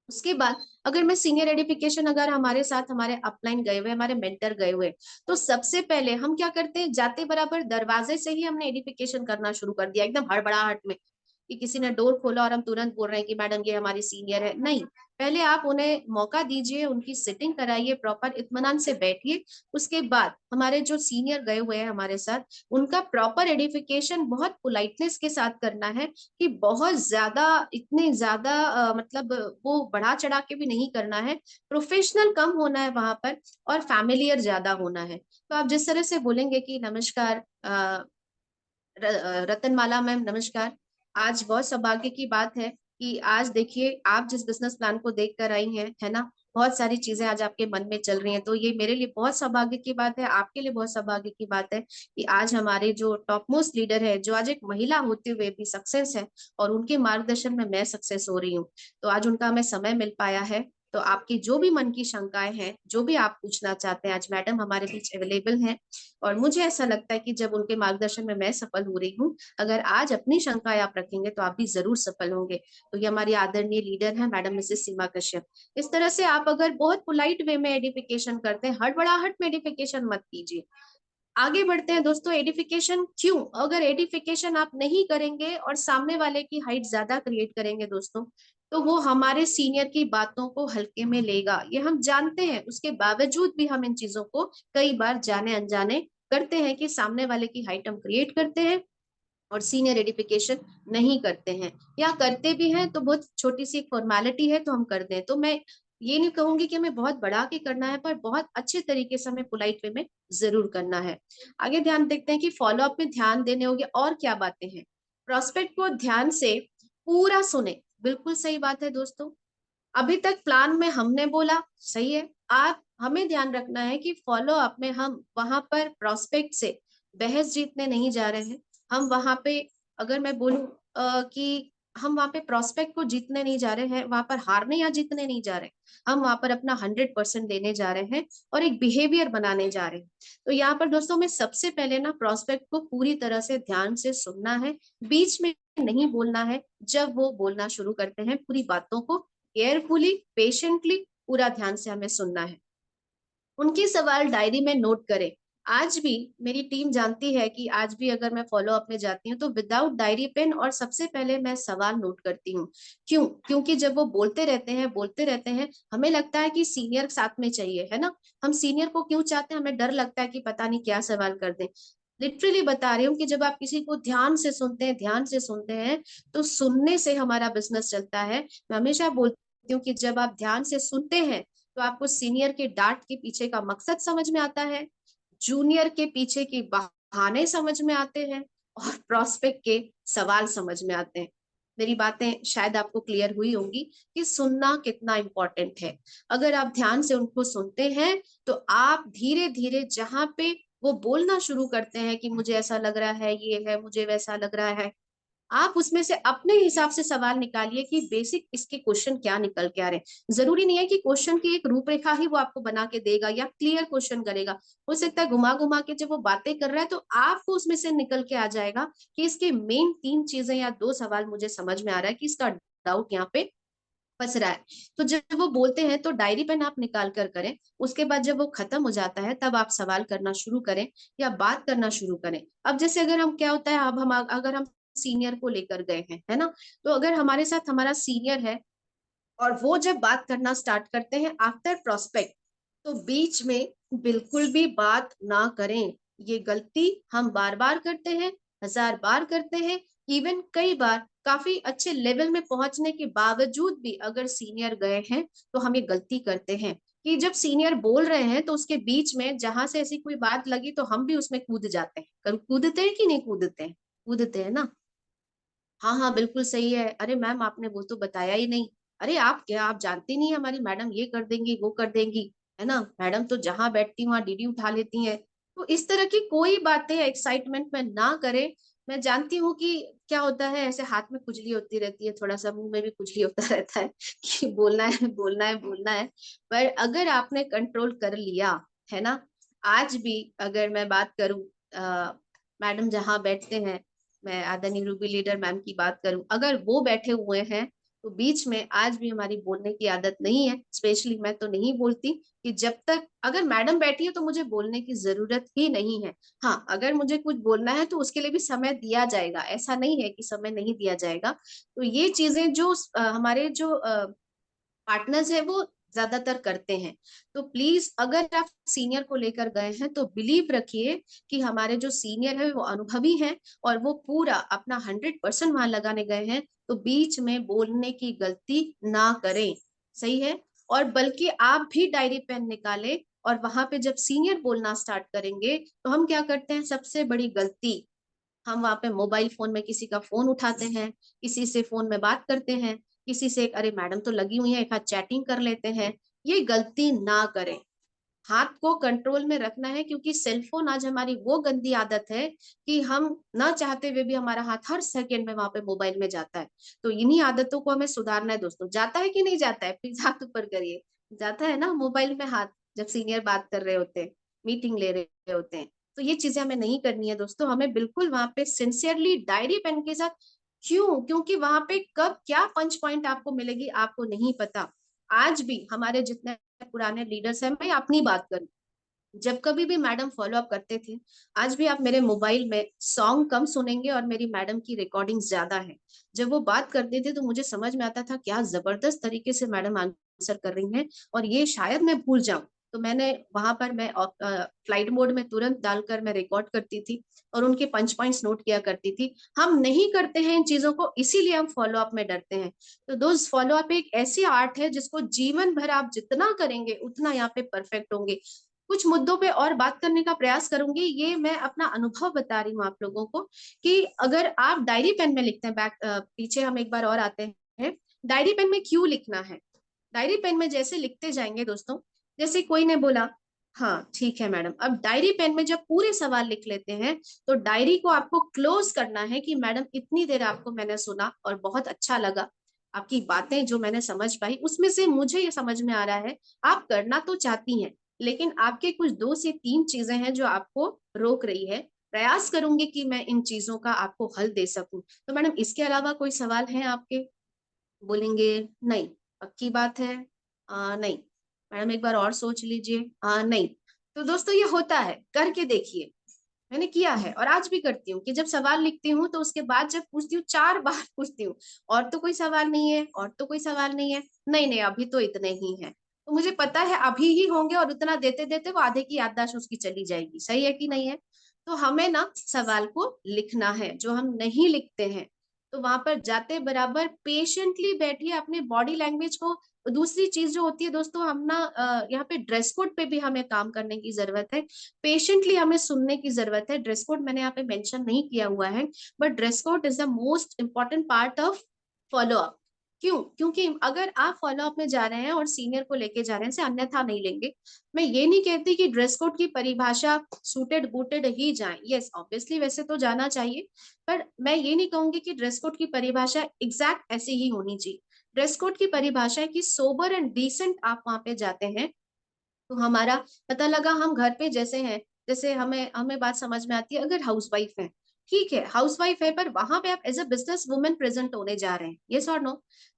उसके बाद अगर मैं सीनियर एडिफिकेशन, अगर हमारे साथ हमारे अपलाइन गए हुए, हमारे मेंटर गए हुए, तो सबसे पहले हम क्या करते हैं, जाते बराबर दरवाजे से ही हमने एडिफिकेशन करना शुरू कर दिया एकदम हड़बड़ाहट में, कि किसी ने डोर खोला और हम तुरंत बोल रहे हैं कि मैडम ये हमारी सीनियर है। नहीं, पहले आप उन्हें मौका दीजिए, उनकी सिटिंग कराइए, प्रॉपर इत्मीनान से बैठिए। उसके बाद हमारे जो सीनियर गए हुए हैं हमारे साथ, उनका प्रॉपर एडिफिकेशन बहुत पोलाइटनेस के साथ करना है, कि बहुत ज्यादा इतने ज्यादा मतलब वो बढ़ा चढ़ा के भी नहीं करना है। प्रोफेशनल कम होना है वहां पर और फैमिलियर ज्यादा होना है। तो आप जिस तरह से बोलेंगे कि नमस्कार रतनमाला मैम, नमस्कार। आज बहुत सौभाग्य की बात है कि आज देखिए आप जिस बिजनेस प्लान को देख कर आई हैं, है ना, बहुत सारी चीजें आज आपके मन में चल रही हैं। तो ये मेरे लिए बहुत सौभाग्य की बात है, आपके लिए बहुत सौभाग्य की बात है कि आज हमारे जो टॉप मोस्ट लीडर है, जो आज एक महिला होते हुए भी सक्सेस है, और उनके मार्गदर्शन में मैं सक्सेस हो रही हूँ। तो आज उनका हमें समय मिल पाया है। तो आपकी जो भी मन की शंकाएं हैं, जो भी आप पूछना चाहते हैं, आज मैडम हमारे बीच अवेलेबल हैं। और मुझे ऐसा लगता है कि जब उनके मार्गदर्शन में मैं सफल हो रही हूँ, अगर आज अपनी शंकाएं आप रखेंगे तो आप भी जरूर सफल होंगे। तो ये हमारी आदरणीय लीडर है मैडम मिसेस सीमा कश्यप। इस तरह से आप अगर बहुत पोलाइट वे में एडिफिकेशन करते हैं, हड़बड़ाहट में एडिफिकेशन मत कीजिए। आगे बढ़ते हैं दोस्तों। एडिफिकेशन क्यों? अगर एडिफिकेशन आप नहीं करेंगे और सामने वाले की हाइट ज्यादा क्रिएट करेंगे दोस्तों, तो वो हमारे सीनियर की बातों को हल्के में लेगा, ये हम जानते हैं। उसके बावजूद भी हम इन चीजों को कई बार जाने अनजाने करते हैं कि सामने वाले की हाइट हम क्रिएट करते हैं और सीनियर एडिफिकेशन नहीं करते हैं, या करते भी हैं तो बहुत छोटी सी एक फॉर्मेलिटी है तो हम कर दें। तो मैं ये नहीं कहूंगी कि हमें बहुत बढ़ा के करना है, पर बहुत अच्छे तरीके से हमें पोलाइट वे में जरूर करना है। आगे ध्यान देखते हैं कि फॉलोअप में ध्यान देने होंगे और क्या बातें हैं। प्रोस्पेक्ट को ध्यान से पूरा सुने, बिल्कुल सही बात है दोस्तों। अभी तक प्लान में हमने बोला सही है, आप हमें ध्यान रखना है कि फॉलो अप में हम वहां पर प्रोस्पेक्ट से बहस जीतने नहीं जा रहे हैं। हम वहां पे, अगर मैं बोलूं कि हम वहां पे प्रोस्पेक्ट को जीतने नहीं जा रहे हैं, वहां पर हारने या जीतने नहीं जा रहे, हम वहां पर अपना 100% देने जा रहे हैं और एक बिहेवियर बनाने जा रहे हैं। तो यहाँ पर दोस्तों में सबसे पहले ना प्रोस्पेक्ट को पूरी तरह से ध्यान से सुनना है, बीच में नहीं बोलना है। जब वो बोलना शुरू करते हैं, पूरी बातों को केयरफुली, पेशेंटली, पूरा ध्यान से हमें सुनना है। उनके सवाल डायरी में नोट करें। आज भी मेरी टीम जानती है कि आज भी अगर मैं फॉलो अप में जाती हूँ तो विदाउट डायरी पेन और सबसे पहले मैं सवाल नोट करती हूँ। क्यों? क्योंकि जब वो बोलते रहते हैं, हमें लगता है कि सीनियर साथ में चाहिए, है ना। हम सीनियर को क्यों चाहते हैं? हमें डर लगता है कि पता नहीं क्या सवाल कर दें। लिटरली बता रही हूँ कि जब आप किसी को ध्यान से सुनते हैं तो सुनने से हमारा बिजनेस चलता है। मैं हमेशा बोलती हूँ कि जब आप ध्यान से सुनते हैं तो आपको सीनियर के डांट के पीछे का मकसद समझ में आता है, जूनियर के पीछे के बहाने समझ में आते हैं, और प्रोस्पेक्ट के सवाल समझ में आते हैं। मेरी बातें शायद आपको क्लियर हुई होंगी कि सुनना कितना इंपॉर्टेंट है। अगर आप ध्यान से उनको सुनते हैं तो आप धीरे धीरे जहां पे वो बोलना शुरू करते हैं कि मुझे ऐसा लग रहा है, ये है, मुझे वैसा लग रहा है, आप उसमें से अपने हिसाब से सवाल निकालिए कि बेसिक इसके क्वेश्चन क्या निकल के आ रहे हैं। जरूरी नहीं है कि क्वेश्चन की एक रूपरेखा ही वो आपको बना के देगा या क्लियर क्वेश्चन करेगा। हो सकता है घुमा घुमा के जब वो बातें कर रहा है तो आपको उसमें से निकल के आ जाएगा कि इसके मेन 3 चीजें या 2 सवाल मुझे समझ में आ रहा है कि इसका डाउट यहाँ पे फंस रहा है। तो जब वो बोलते हैं तो डायरी पेन आप निकाल कर करें, उसके बाद जब वो खत्म हो जाता है तब आप सवाल करना शुरू करें या बात करना शुरू करें। अब जैसे अगर हम क्या होता है, अब हम अगर हम सीनियर को लेकर गए हैं, है ना, तो अगर हमारे साथ हमारा सीनियर है और वो जब बात करना स्टार्ट करते हैं आफ्टर प्रोस्पेक्ट, तो बीच में बिल्कुल भी बात ना करें। ये गलती हम बार बार करते हैं, 1000 बार करते हैं। इवन कई बार काफी अच्छे लेवल में पहुंचने के बावजूद भी अगर सीनियर गए हैं तो हम ये गलती करते हैं कि जब सीनियर बोल रहे हैं तो उसके बीच में जहां से ऐसी कोई बात लगी तो हम भी उसमें कूद जाते हैं। कूदते हैं कि नहीं कूदते हैं? कूदते हैं ना। हाँ हाँ बिल्कुल सही है, अरे मैम आपने वो तो बताया ही नहीं। अरे आप क्या, आप जानती नहीं हमारी मैडम ये कर देंगी वो कर देंगी, है ना, मैडम तो जहां बैठती वहां डीडी उठा लेती हैं। तो इस तरह की कोई बातें एक्साइटमेंट में ना करें। मैं जानती हूँ कि क्या होता है, ऐसे हाथ में खुजली होती रहती है, थोड़ा सा मुंह में भी खुजली होता रहता है कि बोलना है बोलना है बोलना है। पर अगर आपने कंट्रोल कर लिया, है ना, आज भी अगर मैं बात करूं, मैडम जहाँ बैठते हैं, मैं आदरणीय रूबी लीडर मैम की बात करूं, अगर वो बैठे हुए हैं तो बीच में आज भी हमारी बोलने की आदत नहीं है। स्पेशली मैं तो नहीं बोलती कि जब तक अगर मैडम बैठी है तो मुझे बोलने की जरूरत ही नहीं है। हाँ, अगर मुझे कुछ बोलना है तो उसके लिए भी समय दिया जाएगा, ऐसा नहीं है कि समय नहीं दिया जाएगा। तो ये चीजें जो हमारे जो पार्टनर्स है वो ज्यादातर करते हैं। तो प्लीज अगर आप सीनियर को लेकर गए हैं तो बिलीव रखिए कि हमारे जो सीनियर है वो अनुभवी हैं और वो पूरा अपना 100% वहां लगाने गए हैं। तो बीच में बोलने की गलती ना करें, सही है। और बल्कि आप भी डायरी पेन निकालें और वहां पे जब सीनियर बोलना स्टार्ट करेंगे तो हम क्या करते हैं, सबसे बड़ी गलती, हम वहां पे मोबाइल फोन में किसी का फोन उठाते हैं, किसी से फोन में बात करते हैं, किसी से अरे मैडम तो लगी हुई है एक हाथ चैटिंग कर लेते हैं। ये गलती ना करें। हाथ को कंट्रोल में रखना है, क्योंकि सेलफोन आज हमारी वो गंदी आदत है कि हम ना चाहते हुए भी हमारा हाथ हर सेकंड में वहां पे मोबाइल में जाता है। तो इन्हीं आदतों को हमें सुधारना है दोस्तों। जाता है कि नहीं जाता है? प्लीज हाथ ऊपर करिए। जाता है ना मोबाइल में हाथ, जब सीनियर बात कर रहे होते हैं, मीटिंग ले रहे होते हैं। तो ये चीजें हमें नहीं करनी है दोस्तों, हमें बिल्कुल वहां पे सिंसियरली डायरी पेन के साथ। क्यों? क्योंकि वहां पे कब क्या पंच पॉइंट आपको मिलेगी आपको नहीं पता। आज भी हमारे जितने पुराने लीडर्स हैं, मैं अपनी बात करूं, जब कभी भी मैडम फॉलो अप करते थे, आज भी आप मेरे मोबाइल में सॉन्ग कम सुनेंगे और मेरी मैडम की रिकॉर्डिंग ज्यादा है। जब वो बात करते थे तो मुझे समझ में आता था क्या जबरदस्त तरीके से मैडम आंसर कर रही हैं, और ये शायद मैं भूल जाऊं। तो मैंने वहां पर मैं फ्लाइट मोड में तुरंत डालकर मैं रिकॉर्ड करती थी और उनके पंच पॉइंट्स नोट किया करती थी। हम नहीं करते हैं इन चीजों को, इसीलिए हम फॉलो अप में डरते हैं। तो दोस्त, फॉलो अप एक ऐसी आर्ट है जिसको जीवन भर आप जितना करेंगे उतना यहाँ पे परफेक्ट होंगे। कुछ मुद्दों पे और बात करने का प्रयास करूंगी, ये मैं अपना अनुभव बता रही हूँ आप लोगों को कि अगर आप डायरी पेन में लिखते हैं, पीछे हम एक बार और आते हैं, डायरी पेन में क्यों लिखना है। डायरी पेन में जैसे लिखते जाएंगे दोस्तों, जैसे कोई ने बोला हाँ ठीक है मैडम, अब डायरी पेन में जब पूरे सवाल लिख लेते हैं तो डायरी को आपको क्लोज करना है कि मैडम इतनी देर आपको मैंने सुना और बहुत अच्छा लगा, आपकी बातें जो मैंने समझ पाई उसमें से मुझे ये समझ में आ रहा है आप करना तो चाहती हैं, लेकिन आपके कुछ 2 से 3 चीजें हैं जो आपको रोक रही है। प्रयास करूंगी कि मैं इन चीजों का आपको हल दे सकूं। तो मैडम इसके अलावा कोई सवाल है आपके? बोलेंगे नहीं, पक्की बात है, नहीं। मैडम एक बार और सोच लीजिए, नहीं। तो दोस्तों ये होता है, करके देखिए। मैंने किया है और आज भी करती हूँ कि जब सवाल लिखती हूँ तो उसके बाद जब पूछती हूँ 4 बार पूछती हूँ, और तो कोई सवाल नहीं है, और तो कोई सवाल नहीं है, नहीं नहीं अभी तो इतने ही है। तो मुझे पता है अभी ही होंगे और उतना देते देते वो आधे की याददाश्त उसकी चली जाएगी, सही है कि नहीं है। तो हमें ना सवाल को लिखना है, जो हम नहीं लिखते हैं तो वहां पर जाते बराबर पेशेंटली बैठिए, अपने बॉडी लैंग्वेज को। दूसरी चीज जो होती है दोस्तों, हम ना यहाँ पे ड्रेस कोड पे भी हमें काम करने की जरूरत है। पेशेंटली हमें सुनने की जरूरत है। ड्रेस कोड मैंने यहाँ पे मेंशन नहीं किया हुआ है, but dress code is the most important part of follow up. क्यों? क्योंकि अगर आप फॉलो अप में जा रहे हैं और सीनियर को लेके जा रहे हैं, से अन्यथा नहीं लेंगे। मैं ये नहीं कहती कि ड्रेस कोड की परिभाषा सूटेड बूटेड ही जाए, यस ऑब्वियसली वैसे तो जाना चाहिए, पर मैं ये नहीं कहूंगी कि ड्रेस कोड की परिभाषा एग्जैक्ट ऐसी ही होनी चाहिए। ड्रेस कोड की परिभाषा है कि सोबर एंड डिसेंट आप वहां पे जाते हैं तो हमारा पता लगा हम घर पे जैसे हैं, जैसे हमें हमें बात समझ में आती है, अगर हाउसवाइफ है ठीक है, हाउसवाइफ है, पर वहां पे आप as a business women present होने जा रहे हैं, यस और नो?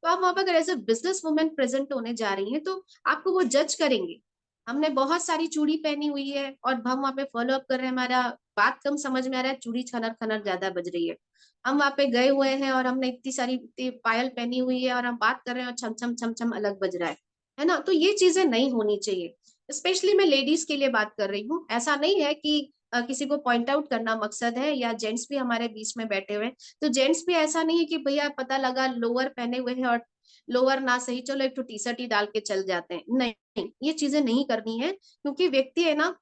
तो आप वहां पर अगर as a business women present होने जा रही हैं तो आपको वो जज करेंगे। हमने बहुत सारी चूड़ी पहनी हुई है और हम वहां पे फॉलो अप कर रहे हैं, हमारा बात कम समझ में आ रहा है, चूड़ी खनर खनर ज्यादा बज रही है। हम वहां पे गए हुए हैं और हमने इतनी सारी इतनी पायल पहनी हुई है और हम बात कर रहे हैं और छम छम छम छम अलग बज रहा है ना? तो ये चीजें नहीं होनी चाहिए। स्पेशली मैं लेडीज के लिए बात कर रही हूँ। ऐसा नहीं है कि किसी को पॉइंट आउट करना मकसद है, या जेंट्स भी हमारे बीच में बैठे हुए हैं, तो जेंट्स भी ऐसा नहीं है कि भैया पता लगा लोअर पहने हुए हैं और लोअर ना सही, चलो एक तो टी शर्ट ही डाल के चल जाते हैं। नहीं, ये चीजें नहीं करनी है, क्योंकि व्यक्ति है ना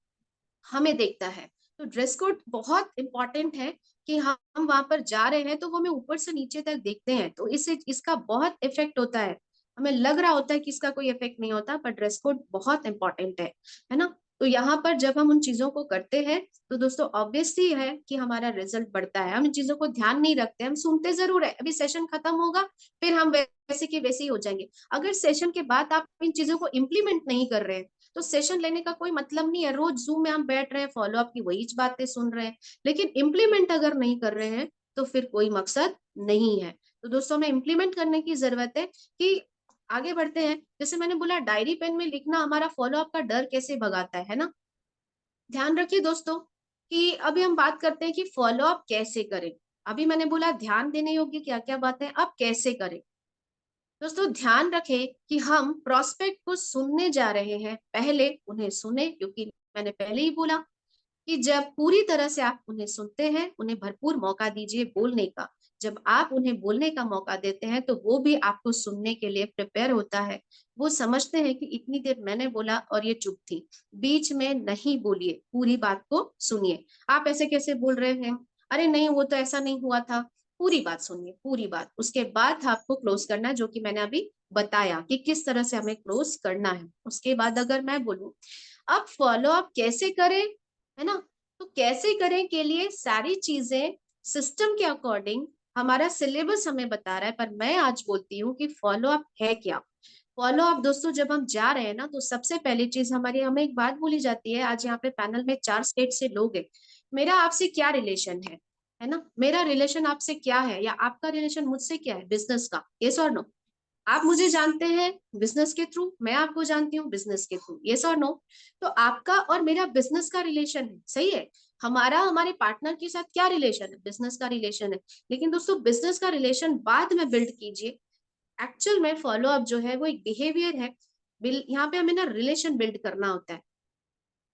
हमें देखता है। तो ड्रेस कोड बहुत इंपॉर्टेंट है कि हम वहां पर जा रहे हैं तो वो हमें ऊपर से नीचे तक देखते हैं, तो इससे इसका बहुत इफेक्ट होता है। हमें लग रहा होता है कि इसका कोई इफेक्ट नहीं होता, पर ड्रेस कोड बहुत इंपॉर्टेंट है ना? तो यहाँ पर जब हम उन चीजों को करते हैं तो दोस्तों ऑब्वियसली है कि हमारा रिजल्ट बढ़ता है। हम इन चीजों को ध्यान नहीं रखते, हम सुनते जरूर है, अभी सेशन खत्म होगा फिर हम वैसे के वैसे ही हो जाएंगे। अगर सेशन के बाद आप इन चीजों को इम्प्लीमेंट नहीं कर रहे हैं तो सेशन लेने का कोई मतलब नहीं है। रोज जूम में हम बैठ रहे हैं, फॉलो अप की वही बातें सुन रहे हैं, लेकिन इम्प्लीमेंट अगर नहीं कर रहे हैं तो फिर कोई मकसद नहीं है। तो दोस्तों हमें इम्प्लीमेंट करने की जरूरत है कि आगे बढ़ते हैं। जैसे मैंने बोला, डायरी पेन में लिखना हमारा फॉलो अप का डर कैसे भगाता है ना? ध्यान रखिए दोस्तों कि अभी हम बात करते हैं कि फॉलो अप कैसे करें। अभी मैंने बोला ध्यान देने योग्य क्या क्या बातें, अब कैसे करें। दोस्तों ध्यान रखें कि हम प्रोस्पेक्ट को सुनने जा रहे हैं, पहले उन्हें सुने, क्योंकि मैंने पहले ही बोला कि जब पूरी तरह से आप उन्हें सुनते हैं, उन्हें भरपूर मौका दीजिए बोलने का। जब आप उन्हें बोलने का मौका देते हैं तो वो भी आपको सुनने के लिए प्रिपेयर होता है। वो समझते हैं कि इतनी देर मैंने बोला और ये चुप थी, बीच में नहीं बोलिए, पूरी बात को सुनिए। आप ऐसे कैसे बोल रहे हैं, अरे नहीं वो तो ऐसा नहीं हुआ था, पूरी बात सुनिए, पूरी बात। उसके बाद आपको क्लोज करना है, जो कि मैंने अभी बताया कि किस तरह से हमें क्लोज करना है। उसके बाद अगर मैं बोलूं अब फॉलो अप कैसे करें, है ना? तो कैसे करें के लिए सारी चीजें सिस्टम के अकॉर्डिंग हमारा सिलेबस हमें बता रहा है, पर मैं आज बोलती हूँ कि फॉलो अप है क्या। फॉलो अप दोस्तों जब हम जा रहे हैं ना, तो सबसे पहली चीज हमारी, हमें एक बात बोली जाती है, आज यहाँ पे पैनल में 4 स्टेट से लोग हैं, मेरा आपसे क्या रिलेशन है ना? मेरा रिलेशन आपसे क्या है, या आपका रिलेशन मुझसे क्या है, बिजनेस का, यस और नो? आप मुझे जानते हैं बिजनेस के थ्रू, मैं आपको जानती हूँ बिजनेस के थ्रू, यस और नो? तो आपका और मेरा बिजनेस का रिलेशन है, सही है। हमारा हमारे पार्टनर के साथ क्या रिलेशन है, बिजनेस का रिलेशन है। लेकिन दोस्तों बिजनेस का रिलेशन बाद में बिल्ड कीजिए, एक्चुअल में फॉलो अप जो है वो एक बिहेवियर है। यहाँ पे हमें ना रिलेशन बिल्ड करना होता है।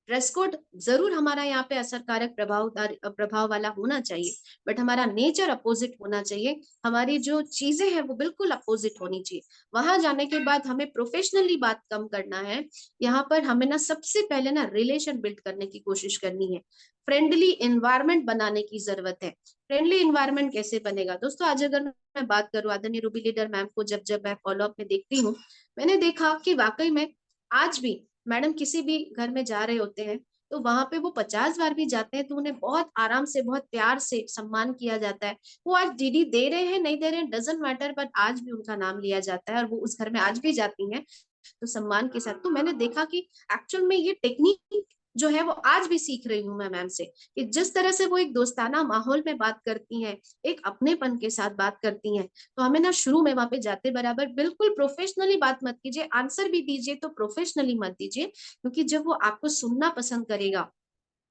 ड्रेस कोड जरूर हमारा यहाँ पे असरकारक प्रभाव वाला होना चाहिए, बट हमारा नेचर अपोजिट होना चाहिए। हमारी जो चीजें हैं वो बिल्कुल अपोजिट होनी चाहिए। वहां जाने के बाद हमें प्रोफेशनली बात कम करना है। यहाँ पर हमें ना सबसे पहले ना रिलेशन बिल्ड करने की कोशिश करनी है, फ्रेंडली इन्वायरमेंट बनाने की जरूरत है। फ्रेंडली इन्वायरमेंट कैसे बनेगा दोस्तों, आज अगर मैं बात करूँ आदरणीय रूबी लीडर मैम को, जब जब मैं फॉलो अप में देखती हूँ, मैंने देखा कि वाकई में आज भी मैडम किसी भी घर में जा रहे होते हैं तो वहां पे वो 50 बार भी जाते हैं तो उन्हें बहुत आराम से, बहुत प्यार से सम्मान किया जाता है। वो आज डीडी दे रहे हैं नहीं दे रहे हैं डजेंट मैटर, बट आज भी उनका नाम लिया जाता है और वो उस घर में आज भी जाती हैं तो सम्मान के साथ। तो मैंने देखा कि एक्चुअल में ये टेक्निक जो है वो आज भी सीख रही हूँ मैं मैम से, कि जिस तरह से वो एक दोस्ताना माहौल में बात करती हैं, एक अपनेपन के साथ बात करती हैं। तो हमें ना शुरू में वहां पे जाते बराबर बिल्कुल प्रोफेशनली बात मत कीजिए, आंसर भी दीजिए तो प्रोफेशनली मत दीजिए, क्योंकि जब वो आपको सुनना पसंद करेगा,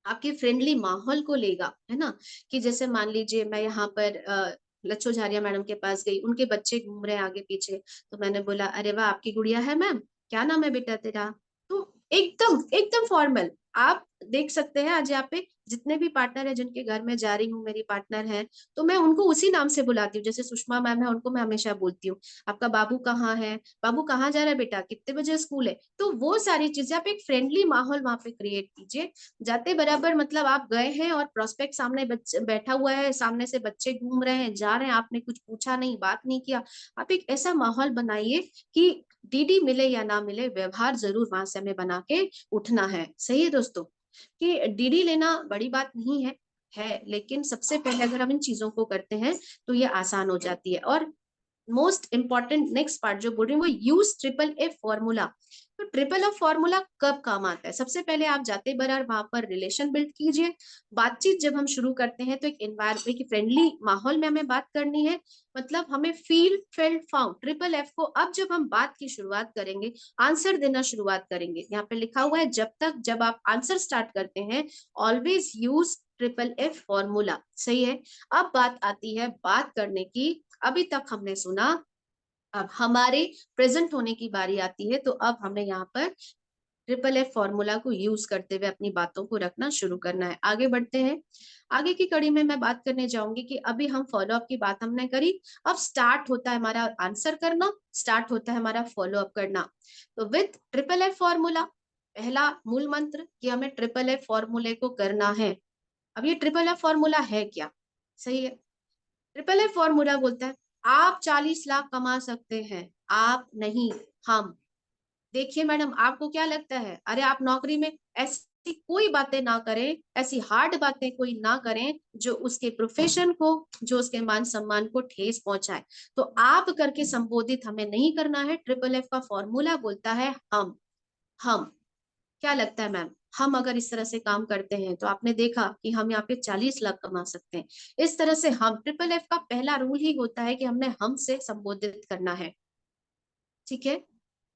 आपके फ्रेंडली माहौल को लेगा, है ना? कि जैसे मान लीजिए मैं यहाँ पर लच्छो झारिया मैडम के पास गई, उनके बच्चे घूम रहे हैं आगे पीछे, तो मैंने बोला अरे वाह आपकी गुड़िया है मैम, क्या नाम है बेटा तेरा? तो एकदम एकदम फॉर्मल। आप देख सकते हैं आज यहाँ पे जितने भी पार्टनर है जिनके घर में जा रही हूँ, मेरी पार्टनर है, तो मैं उनको उसी नाम से बुलाती हूँ। जैसे सुषमा मैम है, उनको मैं हमेशा बोलती हूँ आपका बाबू कहाँ है, बाबू कहाँ जा रहा है बेटा, कितने बजे स्कूल है। तो वो सारी चीजें आप एक फ्रेंडली माहौल वहां पे क्रिएट कीजिए। जाते बराबर मतलब आप गए हैं और प्रोस्पेक्ट सामने बैठा हुआ है, सामने से बच्चे घूम रहे हैं, जा रहे हैं, आपने कुछ पूछा नहीं, बात नहीं किया। आप एक ऐसा माहौल बनाइए कि डीडी मिले या ना मिले, व्यवहार जरूर वहां से हमें बना के उठना है। सही है दोस्तों, कि डीडी लेना बड़ी बात नहीं है, लेकिन सबसे पहले अगर हम इन चीजों को करते हैं तो ये आसान हो जाती है। और मोस्ट इंपॉर्टेंट नेक्स्ट पार्ट जो बोल रही हूँ वो यूज ट्रिपल ए फॉर्मूला। तो ट्रिपल एफ फॉर्मूला कब काम आता है? सबसे पहले आप जाते बराबर वहां पर रिलेशन बिल्ड कीजिए। बातचीत जब हम शुरू करते हैं तो एक एनवायरमेंट फ्रेंडली माहौल में हमें बात करनी है, मतलब हमें feel felt found triple F को अब जब हम बात की शुरुआत करेंगे, आंसर देना शुरुआत करेंगे, यहाँ पे लिखा हुआ है जब आप आंसर स्टार्ट करते हैं always use triple F formula. सही है। अब बात आती है बात करने की। अभी तक हमने सुना, अब हमारे प्रेजेंट होने की बारी आती है, तो अब हमें यहाँ पर ट्रिपल एफ फॉर्मूला को यूज करते हुए अपनी बातों को रखना शुरू करना है। आगे बढ़ते हैं। आगे की कड़ी में मैं बात करने जाऊंगी कि अभी हम फॉलोअप की बात हमने करी, अब स्टार्ट होता है हमारा आंसर करना, स्टार्ट होता है हमारा फॉलोअप करना। तो विथ ट्रिपल एफ फॉर्मूला पहला मूल मंत्र कि हमें ट्रिपल एफ फॉर्मूले को करना है। अब ये ट्रिपल एफ फॉर्मूला है क्या? सही है। ट्रिपल एफ फॉर्मूला बोलता है आप 40 लाख कमा सकते हैं, आप नहीं, हम। देखिए मैडम, आपको क्या लगता है, अरे आप नौकरी में ऐसी कोई बातें ना करें, ऐसी हार्ड बातें कोई ना करें जो उसके प्रोफेशन को, जो उसके मान सम्मान को ठेस पहुंचाए। तो आप करके संबोधित हमें नहीं करना है। ट्रिपल एफ का फॉर्मूला बोलता है हम। क्या लगता है मैम, हम अगर इस तरह से काम करते हैं तो आपने देखा कि हम यहाँ पे 40 लाख कमा सकते हैं। इस तरह से हम, ट्रिपल एफ का पहला रूल ही होता है कि हमने हम से संबोधित करना है। ठीक है।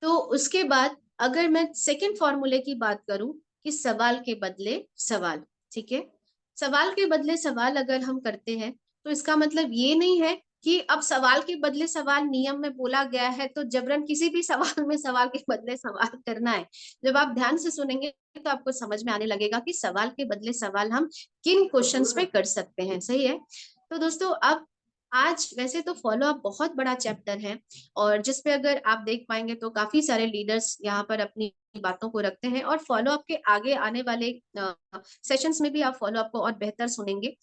तो उसके बाद अगर मैं सेकंड फॉर्मूले की बात करूं कि सवाल के बदले सवाल। ठीक है। सवाल के बदले सवाल अगर हम करते हैं तो इसका मतलब ये नहीं है कि अब सवाल के बदले सवाल नियम में बोला गया है तो जबरन किसी भी सवाल में सवाल के बदले सवाल करना है। जब आप ध्यान से सुनेंगे तो आपको समझ में आने लगेगा कि सवाल के बदले सवाल हम किन क्वेश्चंस पे कर सकते हैं। सही है। तो दोस्तों, अब आज वैसे तो फॉलो अप बहुत बड़ा चैप्टर है और जिसपे अगर आप देख पाएंगे तो काफी सारे लीडर्स यहाँ पर अपनी बातों को रखते हैं और फॉलो अप के आगे आने वाले सेशंस में भी आप फॉलो अप को और बेहतर सुनेंगे।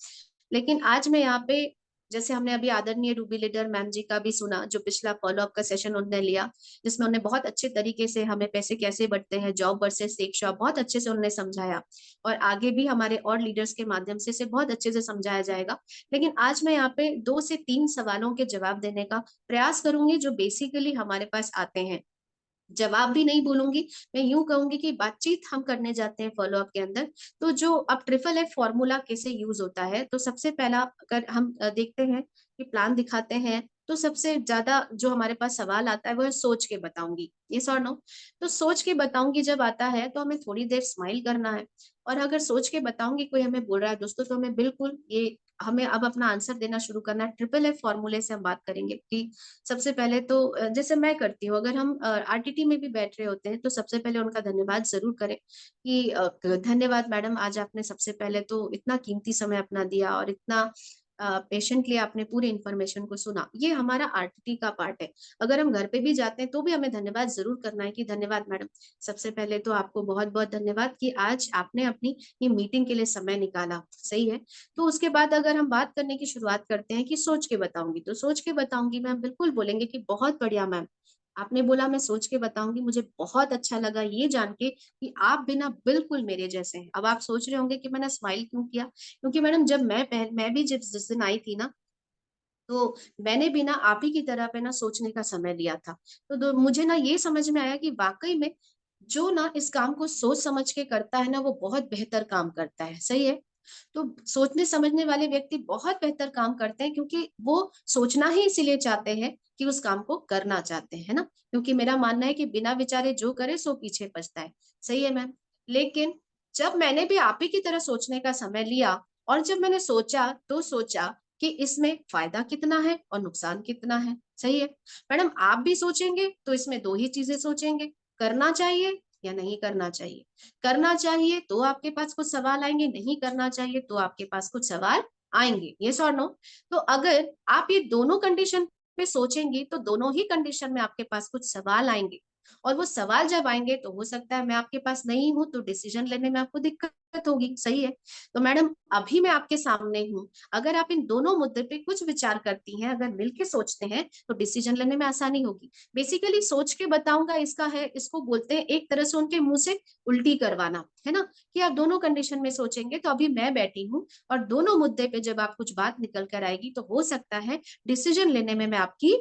लेकिन आज मैं यहाँ पे, जैसे हमने अभी आदरणीय रूबी लीडर मैम जी का भी सुना, जो पिछला फॉलो अप का सेशन उन्होंने लिया, जिसमें उन्होंने बहुत अच्छे तरीके से हमें पैसे कैसे बढ़ते हैं, जॉब वर्सेस टेक जॉब, बहुत अच्छे से उन्होंने समझाया और आगे भी हमारे और लीडर्स के माध्यम से इसे बहुत अच्छे से समझाया जाएगा। लेकिन आज मैं यहाँ पे 2 से 3 सवालों के जवाब देने का प्रयास करूंगी जो बेसिकली हमारे पास आते हैं। जवाब भी नहीं बोलूंगी, मैं यूं कहूंगी कि बातचीत हम करने जाते हैं फॉलो अप के अंदर। तो जो अब ट्रिपल एफ फॉर्मूला कैसे यूज होता है, तो सबसे पहला अगर हम देखते हैं कि प्लान दिखाते हैं तो सबसे ज्यादा जो हमारे पास सवाल आता है वो है सोच के बताऊंगी, यस और नो। तो सोच के बताऊंगी जब आता है तो हमें थोड़ी देर स्माइल करना है। और अगर सोच के बताऊंगी कोई हमें बोल रहा है दोस्तों, तो हमें बिल्कुल ये, हमें अब अपना आंसर देना शुरू करना है। ट्रिपल एफ फॉर्मूले से हम बात करेंगे कि सबसे पहले तो जैसे मैं करती हूँ, अगर हम आरटीटी में भी बैठ रहे होते हैं तो सबसे पहले उनका धन्यवाद जरूर करें कि धन्यवाद मैडम, आज आपने सबसे पहले तो इतना कीमती समय अपना दिया और इतना पेशेंटली आपने पूरी इन्फॉर्मेशन को सुना। ये हमारा आरटीटी का पार्ट है। अगर हम घर पे भी जाते हैं तो भी हमें धन्यवाद जरूर करना है कि धन्यवाद मैडम, सबसे पहले तो आपको बहुत बहुत धन्यवाद कि आज आपने अपनी ये मीटिंग के लिए समय निकाला। सही है। तो उसके बाद अगर हम बात करने की शुरुआत करते हैं कि सोच के बताऊंगी, तो सोच के बताऊंगी में हम बिल्कुल बोलेंगे कि बहुत बढ़िया मैम, आपने बोला मैं सोच के बताऊंगी, मुझे बहुत अच्छा लगा ये जान के कि आप बिना बिल्कुल मेरे जैसे हैं। अब आप सोच रहे होंगे कि मैंने स्माइल क्यों किया, क्योंकि मैडम जब मैं भी जिस दिन आई थी ना, तो मैंने भी ना आप ही की तरह पे ना सोचने का समय लिया था। तो मुझे ना ये समझ में आया कि वाकई में जो ना इस काम को सोच समझ के करता है ना, वो बहुत बेहतर काम करता है। सही है। तो सोचने समझने वाले व्यक्ति बहुत बेहतर काम करते हैं, क्योंकि वो सोचना ही इसीलिए चाहते हैं कि उस काम को करना चाहते हैं ना। क्योंकि मेरा मानना है कि बिना विचारे जो करे सो पीछे पछताए। सही है मैम। लेकिन जब मैंने भी आप ही की तरह सोचने का समय लिया और जब मैंने सोचा तो सोचा कि इसमें फायदा कितना है और नुकसान कितना है। सही है। मैडम आप भी सोचेंगे तो इसमें 2 ही चीजें सोचेंगे, करना चाहिए या नहीं करना चाहिए। करना चाहिए तो आपके पास कुछ सवाल आएंगे, नहीं करना चाहिए तो आपके पास कुछ सवाल आएंगे, यस और नो। तो अगर आप ये दोनों कंडीशन पे सोचेंगी तो दोनों ही कंडीशन में आपके पास कुछ सवाल आएंगे। और वो सवाल जब आएंगे तो हो सकता है मैं आपके पास नहीं हूं, तो डिसीजन लेने में आपको दिक्कत होगी। सही है। तो मैडम अभी मैं आपके सामने हूँ, अगर आप इन दोनों मुद्दे पे कुछ विचार करती हैं, अगर मिलके सोचते हैं तो डिसीजन लेने में आसानी होगी। बेसिकली सोच के बताऊंगा इसका है, इसको बोलते हैं एक तरह से उनके मुंह से उल्टी करवाना, है ना। कि आप दोनों कंडीशन में सोचेंगे, तो अभी मैं बैठी हूँ और दोनों मुद्दे पे जब आप कुछ बात निकल कर आएगी तो हो सकता है डिसीजन लेने में मैं आपकी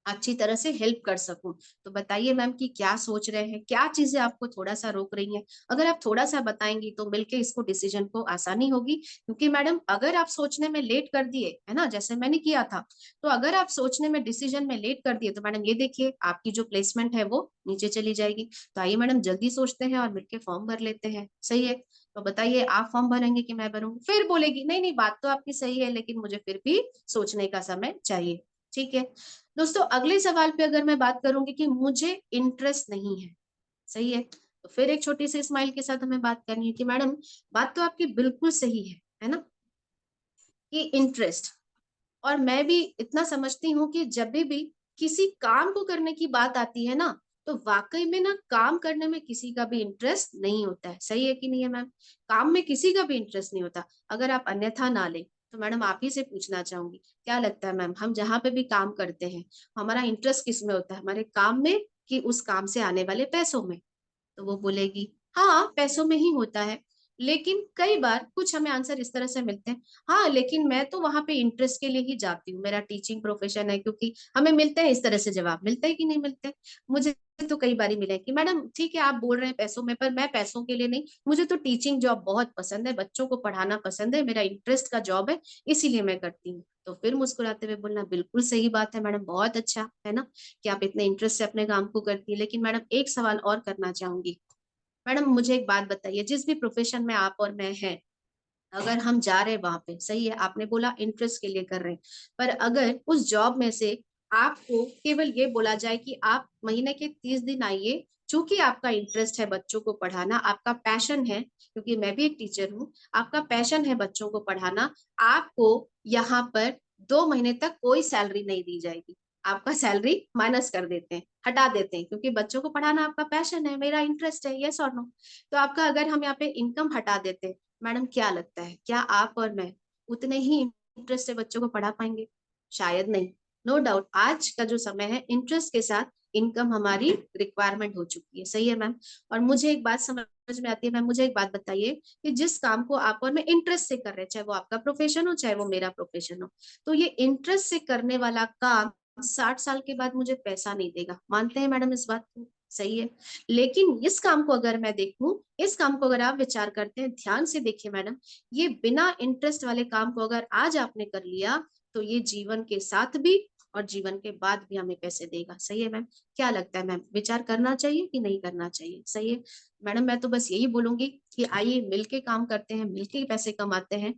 अच्छी तरह से हेल्प कर सकूं। तो बताइए मैम कि क्या सोच रहे हैं, क्या चीजें आपको थोड़ा सा रोक रही हैं। अगर आप थोड़ा सा बताएंगी तो मिलके इसको डिसीजन को आसानी होगी। क्योंकि मैडम अगर आप सोचने में लेट कर दिए है ना, जैसे मैंने किया था, तो अगर आप सोचने में डिसीजन में लेट कर दिए तो मैडम ये देखिए आपकी जो प्लेसमेंट है वो नीचे चली जाएगी। तो आइए मैडम जल्दी सोचते हैं और मिलके फॉर्म भर लेते हैं। सही है, तो बताइए आप फॉर्म भरेंगे कि मैं भरूंगी। फिर बोलेगी नहीं नहीं बात तो आपकी सही है लेकिन मुझे फिर भी सोचने का समय चाहिए। ठीक है दोस्तों, अगले सवाल पे अगर मैं बात करूंगी कि मुझे इंटरेस्ट नहीं है। सही है, तो फिर एक छोटी सी स्माइल के साथ हमें बात करनी है कि मैडम बात तो आपकी बिल्कुल सही है ना, कि इंटरेस्ट। और मैं भी इतना समझती हूँ कि जब भी किसी काम को करने की बात आती है ना, तो वाकई में ना काम करने में किसी का भी इंटरेस्ट नहीं होता है। सही है कि नहीं है मैम, काम में किसी का भी इंटरेस्ट नहीं होता। अगर आप अन्यथा ना लें तो मैडम आप ही से पूछना चाहूंगी, क्या लगता है मैम हम जहाँ पे भी काम करते हैं हमारा इंटरेस्ट किस में होता है, हमारे काम में कि उस काम से आने वाले पैसों में। तो वो बोलेगी हाँ पैसों में ही होता है। लेकिन कई बार कुछ हमें आंसर इस तरह से मिलते हैं, हाँ लेकिन मैं तो वहां पे इंटरेस्ट के लिए ही जाती हूँ, मेरा टीचिंग प्रोफेशन है। क्योंकि हमें मिलते हैं इस तरह से जवाब, मिलते हैं कि नहीं मिलते। मुझे तो कई बार मिले कि मैडम ठीक है आप बोल रहे हैं पैसों में, पर मैं पैसों के लिए नहीं, मुझे तो टीचिंग जॉब बहुत पसंद है, बच्चों को पढ़ाना पसंद है, मेरा इंटरेस्ट का जॉब है, इसीलिए मैं करती हूँ। तो फिर मुस्कुराते हुए बोलना बिल्कुल सही बात है मैडम, बहुत अच्छा है ना कि आप इतने इंटरेस्ट से अपने काम को करती है। लेकिन मैडम एक सवाल और करना चाहूंगी। मैडम मुझे एक बात बताइए, जिस भी प्रोफेशन में आप और मैं हैं, अगर हम जा रहे हैं वहां पे, सही है आपने बोला इंटरेस्ट के लिए कर रहे हैं, पर अगर उस जॉब में से आपको केवल ये बोला जाए कि आप महीने के 30 दिन आइए, चूंकि आपका इंटरेस्ट है बच्चों को पढ़ाना, आपका पैशन है, क्योंकि मैं भी एक टीचर हूँ, आपका पैशन है बच्चों को पढ़ाना, आपको यहाँ पर 2 महीने तक कोई सैलरी नहीं दी जाएगी। आपका सैलरी माइनस कर देते हैं, हटा देते हैं, क्योंकि बच्चों को पढ़ाना आपका पैशन है, मेरा इंटरेस्ट है, यस और नो। तो आपका अगर हम यहाँ पे इनकम हटा देते हैं, मैडम क्या लगता है क्या आप और मैं उतने ही इंटरेस्ट से बच्चों को पढ़ा पाएंगे? शायद नहीं। नो डाउट आज का जो समय है इंटरेस्ट के साथ इनकम हमारी रिक्वायरमेंट हो चुकी है। सही है मैम। और मुझे एक बात समझ में आती है मैम, मुझे एक बात बताइए कि जिस काम को आप और मैं इंटरेस्ट से कर रहे हैं, चाहे वो आपका प्रोफेशन हो चाहे वो मेरा प्रोफेशन हो, तो ये इंटरेस्ट से करने वाला काम 60 साल के बाद मुझे पैसा नहीं देगा, मानते हैं मैडम इस बात को? सही है। लेकिन इस काम को अगर मैं देखूं, इस काम को अगर आप विचार करते हैं ध्यान से देखिए मैडम, ये बिना इंटरेस्ट वाले काम को अगर आज आपने कर लिया तो ये जीवन के साथ भी और जीवन के बाद भी हमें पैसे देगा। सही है मैम, क्या लगता है मैम विचार करना चाहिए कि नहीं करना चाहिए? सही है मैडम, मैं तो बस यही बोलूंगी कि आइए मिलके काम करते हैं, मिलके पैसे कमाते हैं,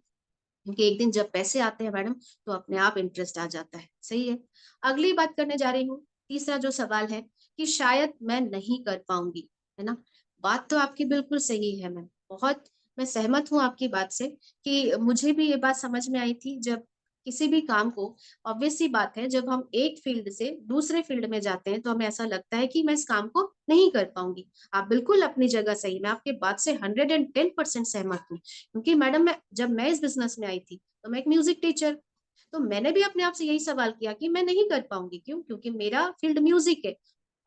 क्योंकि एक दिन जब पैसे आते हैं मैडम तो अपने आप इंटरेस्ट आ जाता है। सही है, अगली बात करने जा रही हूँ, तीसरा जो सवाल है कि शायद मैं नहीं कर पाऊंगी, है ना। बात तो आपकी बिल्कुल सही है मैम, बहुत मैं सहमत हूँ आपकी बात से, कि मुझे भी ये बात समझ में आई थी जब किसी भी काम को, ऑब्वियस सी बात है जब हम एक फील्ड से दूसरे फील्ड में जाते हैं तो हमें ऐसा लगता है कि मैं इस काम को नहीं कर पाऊंगी। आप बिल्कुल अपनी जगह सही, मैं आपके बात से 110% सहमत हूँ। क्योंकि मैडम मैं जब मैं इस बिजनेस में आई थी तो मैं एक म्यूजिक टीचर, तो मैंने भी अपने आप से यही सवाल किया कि मैं नहीं कर पाऊंगी। क्यों? क्योंकि मेरा फील्ड म्यूजिक है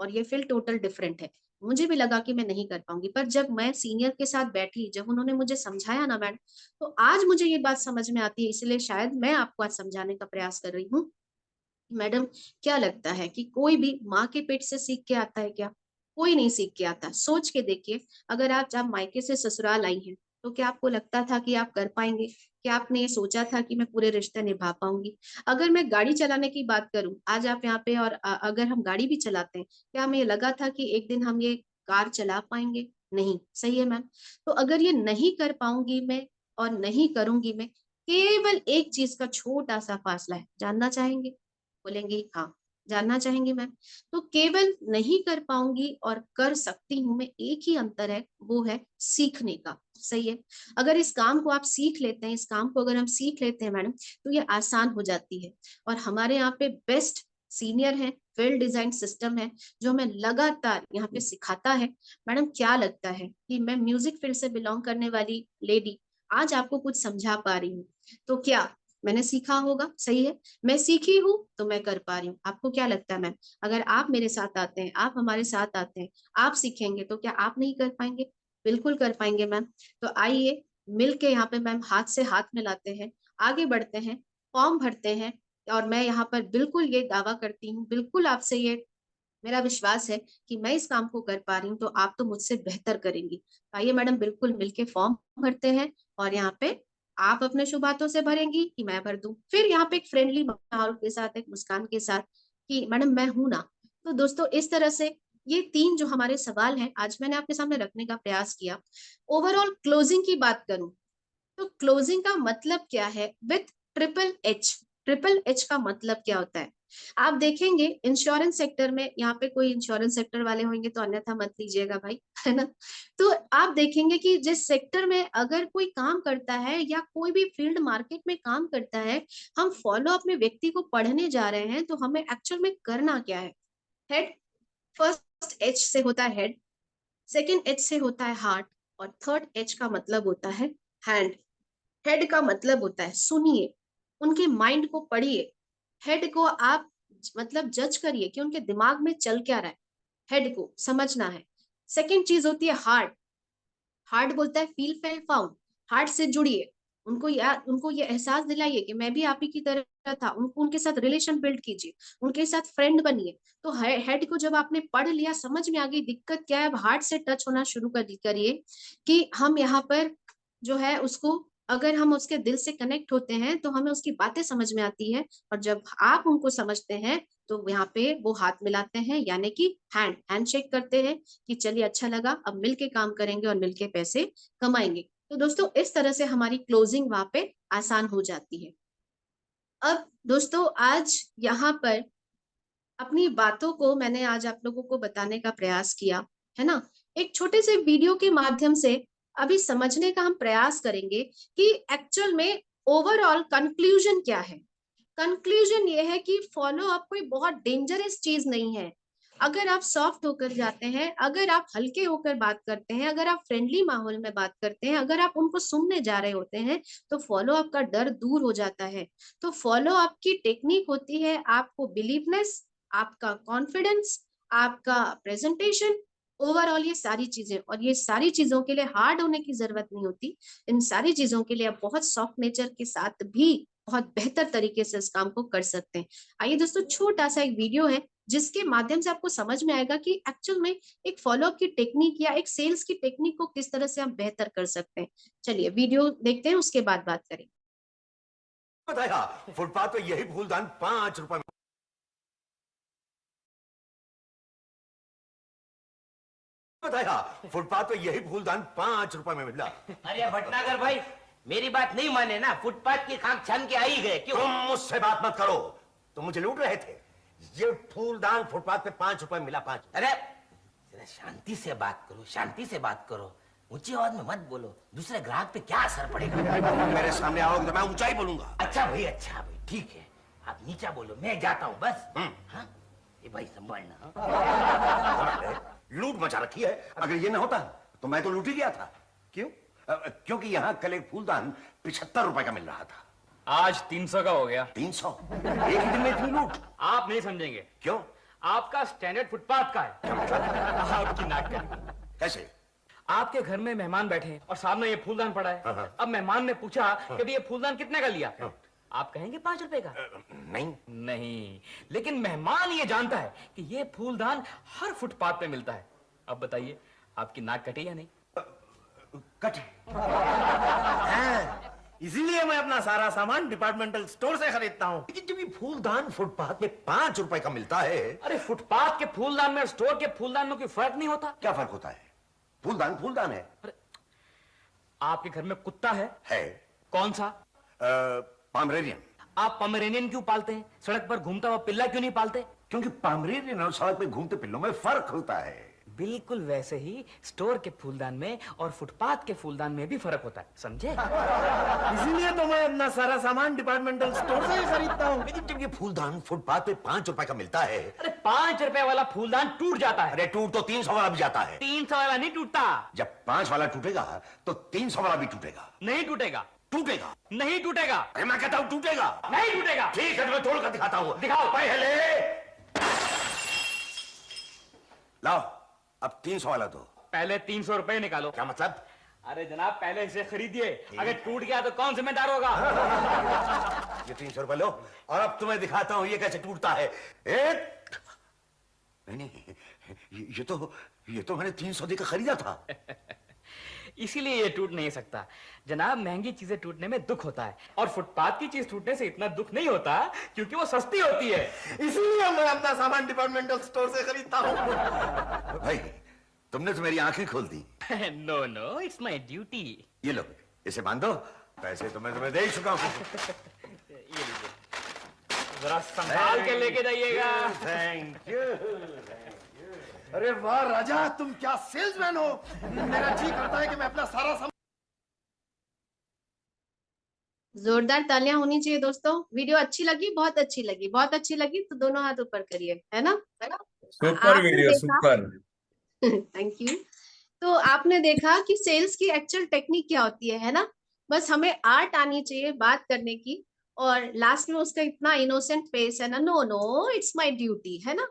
और ये फील्ड टोटल डिफरेंट है। मुझे भी लगा कि मैं नहीं कर पाऊंगी, पर जब मैं सीनियर के साथ बैठी, जब उन्होंने मुझे समझाया ना मैडम, तो आज मुझे ये बात समझ में आती है। इसलिए शायद मैं आपको आज समझाने का प्रयास कर रही हूँ। मैडम क्या लगता है कि कोई भी माँ के पेट से सीख के आता है क्या? कोई नहीं सीख के आता। सोच के देखिए, अगर आप मायके से ससुराल आई हैं तो क्या आपको लगता था कि आप कर पाएंगे? क्या आपने ये सोचा था कि मैं पूरे रिश्ते निभा पाऊंगी? अगर मैं गाड़ी चलाने की बात करूं, आज आप यहाँ पे और अगर हम गाड़ी भी चलाते हैं, क्या हमें ये लगा था कि एक दिन हम ये कार चला पाएंगे? नहीं। सही है मैम। तो अगर ये नहीं कर पाऊंगी मैं और नहीं करूंगी मैं, केवल एक चीज का छोटा सा फासला है, जानना चाहेंगे? बोलेंगी हाँ, जानना चाहेंगे मैम। तो केवल नहीं कर पाऊंगी और कर सकती हूँ मैं, एक ही अंतर है, वो है सीखने का। सही है, अगर इस काम को आप सीख लेते हैं, इस काम को अगर हम सीख लेते हैं मैडम, तो ये आसान हो जाती है। और हमारे यहाँ पे बेस्ट सीनियर है, वेल डिजाइन सिस्टम है जो हमें लगातार यहाँ पे सिखाता है। मैडम क्या लगता है कि मैं म्यूजिक फील्ड से बिलोंग करने वाली लेडी आज आपको कुछ समझा पा रही हूँ, तो क्या मैंने सीखा होगा? सही है, मैं सीखी हूँ तो मैं कर पा रही हूँ। आपको क्या लगता है मैम, अगर आप मेरे साथ आते हैं, आप हमारे साथ आते हैं, आप सीखेंगे तो क्या आप नहीं कर पाएंगे? बिल्कुल कर पाएंगे मैम। तो आइए मिलके यहाँ पे मैम हाथ से हाथ मिलाते हैं, आगे बढ़ते हैं, फॉर्म भरते हैं, और मैं यहाँ पर बिल्कुल ये दावा करती हूँ, बिल्कुल आपसे ये मेरा विश्वास है कि मैं इस काम को कर पा रही हूँ, तो आप तो मुझसे बेहतर करेंगी। आइए मैडम, बिल्कुल मिलके फॉर्म भरते हैं और यहाँ पे आप अपने शुभ हाथों से भरेंगी कि मैं भर दूं, फिर यहाँ पे एक फ्रेंडली माहौल के साथ, एक मुस्कान के साथ कि मैडम मैं हूं ना। तो दोस्तों इस तरह से ये 3 जो हमारे सवाल हैं आज मैंने आपके सामने रखने का प्रयास किया। ओवरऑल क्लोजिंग की बात करूं तो क्लोजिंग का मतलब क्या है with triple H. Triple H का मतलब क्या होता है, आप देखेंगे इंश्योरेंस सेक्टर में, यहाँ पे कोई इंश्योरेंस सेक्टर वाले होंगे तो अन्यथा मत लीजिएगा भाई, है ना। तो आप देखेंगे कि जिस सेक्टर में अगर कोई काम करता है या कोई भी फील्ड मार्केट में काम करता है, हम फॉलो अप में व्यक्ति को पढ़ने जा रहे हैं, तो हमें एक्चुअल में करना क्या है। हेड, फर्स्ट एच से होता है हेड, सेकेंड एच से होता है हार्ट, और थर्ड एच का मतलब होता है हैंड। हेड का मतलब होता है सुनिए, उनके माइंड को पढ़िए, हेड को आप मतलब जज करिए कि उनके दिमाग में चल क्या रहा है, हेड को समझना है। सेकंड चीज होती है हार्ट। हार्ट बोलता है फील फेल फाउंड, हार्ट से जुड़िए, उनको ये एहसास दिलाइए कि मैं भी आप ही की तरह था, उनको उनके साथ रिलेशन बिल्ड कीजिए, उनके साथ फ्रेंड बनिए। तो हेड को जब आपने पढ़ लिया, समझ में आ गई दिक्कत क्या है, अब हार्ट से टच होना शुरू करिए कि हम यहाँ पर जो है उसको, अगर हम उसके दिल से कनेक्ट होते हैं तो हमें उसकी बातें समझ में आती है, और जब आप उनको समझते हैं तो यहाँ पे वो हाथ मिलाते हैं, यानी कि हैंडशेक करते हैं कि चलिए अच्छा लगा, अब मिलके काम करेंगे और मिलके पैसे कमाएंगे। तो दोस्तों इस तरह से हमारी क्लोजिंग वहां पे आसान हो जाती है। अब दोस्तों आज यहाँ पर अपनी बातों को मैंने आज आप लोगों को बताने का प्रयास किया, है ना। एक छोटे से वीडियो के माध्यम से अभी समझने का हम प्रयास करेंगे कि एक्चुअल में ओवरऑल कंक्लूजन क्या है। कंक्लूजन ये है कि फॉलो अप कोई बहुत डेंजरस चीज नहीं है। अगर आप सॉफ्ट होकर जाते हैं, अगर आप हल्के होकर बात करते हैं, अगर आप फ्रेंडली माहौल में बात करते हैं, अगर आप उनको सुनने जा रहे होते हैं, तो फॉलो अप का डर दूर हो जाता है। तो फॉलो अप की टेक्निक होती है आपको बिलीवनेस, आपका कॉन्फिडेंस, आपका प्रेजेंटेशन, ओवरऑल ये सारी चीजें, और ये सारी चीजों के लिए हार्ड होने की जरूरत नहीं होती। इन सारी चीजों के लिए आप बहुत सॉफ्ट नेचर के साथ भी बहुत बेहतर तरीके से इस काम को कर सकते हैं। आइए दोस्तों, छोटा सा एक वीडियो है जिसके माध्यम से आपको समझ में आएगा कि एक्चुअल में एक फॉलोअप की टेक्निक या एक सेल्स की टेक्निक को किस तरह से हम बेहतर कर सकते हैं। चलिए वीडियो देखते हैं, उसके बाद बात करेंगे।
बताया फुटपाथ पे यही फूलदान 5 रुपए में बताया फुटपाथ पे यही फूलदान 5 रुपए में मिला।
अरे भटनागर भाई, मेरी बात नहीं माने ना, फुटपाथ की खाक छान के आई गए क्यों?
तुम मुझसे बात मत करो, तुम मुझे लूट रहे थे। ये फूलदान फुटपाथ पे 5 रुपए में मिला। 5।
अरे जरा शांति से बात करो, शांति से बात करो, ऊंची आवाज में मत बोलो, दूसरे ग्राहक पे क्या असर पड़ेगा।
मेरे सामने आओगे तो मैं ऊंचाई बोलूंगा।
अच्छा भाई ठीक है, आप नीचा बोलो, मैं जाता हूँ बस। हाँ ये भाई संभालना।
लूट मचा रखी है। अगर ये ना होता तो मैं तो लूट ही गया था। क्यों? क्योंकि यहाँ कल एक फूलदान 75 रुपए का मिल रहा था,
आज 300 का हो गया।
300? एक ही दिन में इतनी लूट?
आप नहीं समझेंगे।
क्यों?
आपका स्टैंडर्ड फुटपाथ का है।
क्या मतलब?
आपकी नाक करेगी।
कैसे?
आपके घर में मेहमान बैठे हैं और सामने ये फूलदान पड़ा है।
हाँ।
अब मेहमान ने पूछा कि ये फूलदान कितने का लिया? आप कहेंगे 5 रुपए का। नहीं, लेकिन मेहमान ये जानता है कि ये फूलदान हर फुटपाथ पे मिलता है। अब बताइए, आपकी नाक कटी या नहीं?
कट।
इसीलिए मैं अपना सारा सामान डिपार्टमेंटल स्टोर से खरीदता हूँ।
लेकिन जब ये फूलदान फुटपाथ पे 5 रुपए का मिलता है।
अरे फुटपाथ के फूलदान में और स्टोर के फूलदान में कोई फर्क नहीं होता?
क्या फर्क होता है? फूलदान फूलदान है।
आपके घर में कुत्ता है? कौन सा?
पामरेनियन।
आप पमेरेनियन क्यों पालते हैं? सड़क पर घूमता हुआ पिल्ला क्यों नहीं पालते?
क्योंकि पामरेनियन और सड़क पे घूमते पिल्लों में फर्क होता है।
बिल्कुल वैसे ही स्टोर के फूलदान में और फुटपाथ के फूलदान में भी फर्क होता है, समझे?
इसीलिए तो मैं अपना सारा सामान डिपार्टमेंटल स्टोर से ही खरीदता हूँ।
लेकिन जब ये फूलदान फुटपाथ पे 5 रुपए का मिलता है।
अरे 5 रुपए वाला फूलदान टूट जाता है।
अरे टूट तो 300 वाला भी जाता है।
300 वाला नहीं टूटता।
जब 5 वाला टूटेगा तो 300 वाला भी टूटेगा।
नहीं टूटेगा।
टूटेगा।
नहीं टूटेगा।
अरे मैं कहता हूँ टूटेगा।
नहीं टूटेगा।
ठीक है, तो मैं तोड़कर दिखाता हूँ।
दिखाओ।
पहले लाओ, अब 300 वाला दो।
पहले 300 रुपए निकालो।
क्या मतलब?
अरे जनाब, पहले इसे खरीदिए, अगर टूट गया तो कौन जिम्मेदार होगा?
ये 300 रुपए लो और अब तुम्हें दिखाता हूं ये कैसे टूटता है। एक नहीं, ये तो मैंने 300 देकर खरीदा था।
इसीलिए ये टूट नहीं सकता जनाब। महंगी चीजें टूटने में दुख होता है और फुटपाथ की चीज टूटने से इतना दुख नहीं होता क्योंकि वो सस्ती होती है।
इसीलिए मैं अपना सामान डिपार्टमेंटल स्टोर से खरीदता हूँ।
भाई तुमने तो मेरी आंखें खोल दी।
No no, it's my duty.
ये लो, इसे बांध दो। पैसे तो मैं तुम्हें दे ही चुका हूँ।
ये लीजिए, जरा संभाल के लेके जाइएगा।
Thank you.
अरे वाह राजा, तुम क्या सेल्समैन हो। मेरा जी करता है कि मैं अपना सारा सामान।
जोरदार तालियां होनी चाहिए दोस्तों। वीडियो अच्छी लगी? बहुत अच्छी लगी। बहुत अच्छी लगी तो दोनों हाथ ऊपर करिए, है ना?
सुपर
आपने
वीडियो,
देखा
सुपर।
Thank you. तो आपने देखा कि सेल्स की एक्चुअल टेक्निक क्या होती है ना? बस हमें आर्ट आनी चाहिए बात करने की, और लास्ट में उसका इतना इनोसेंट फेस है ना, no no it's my duty, है ना?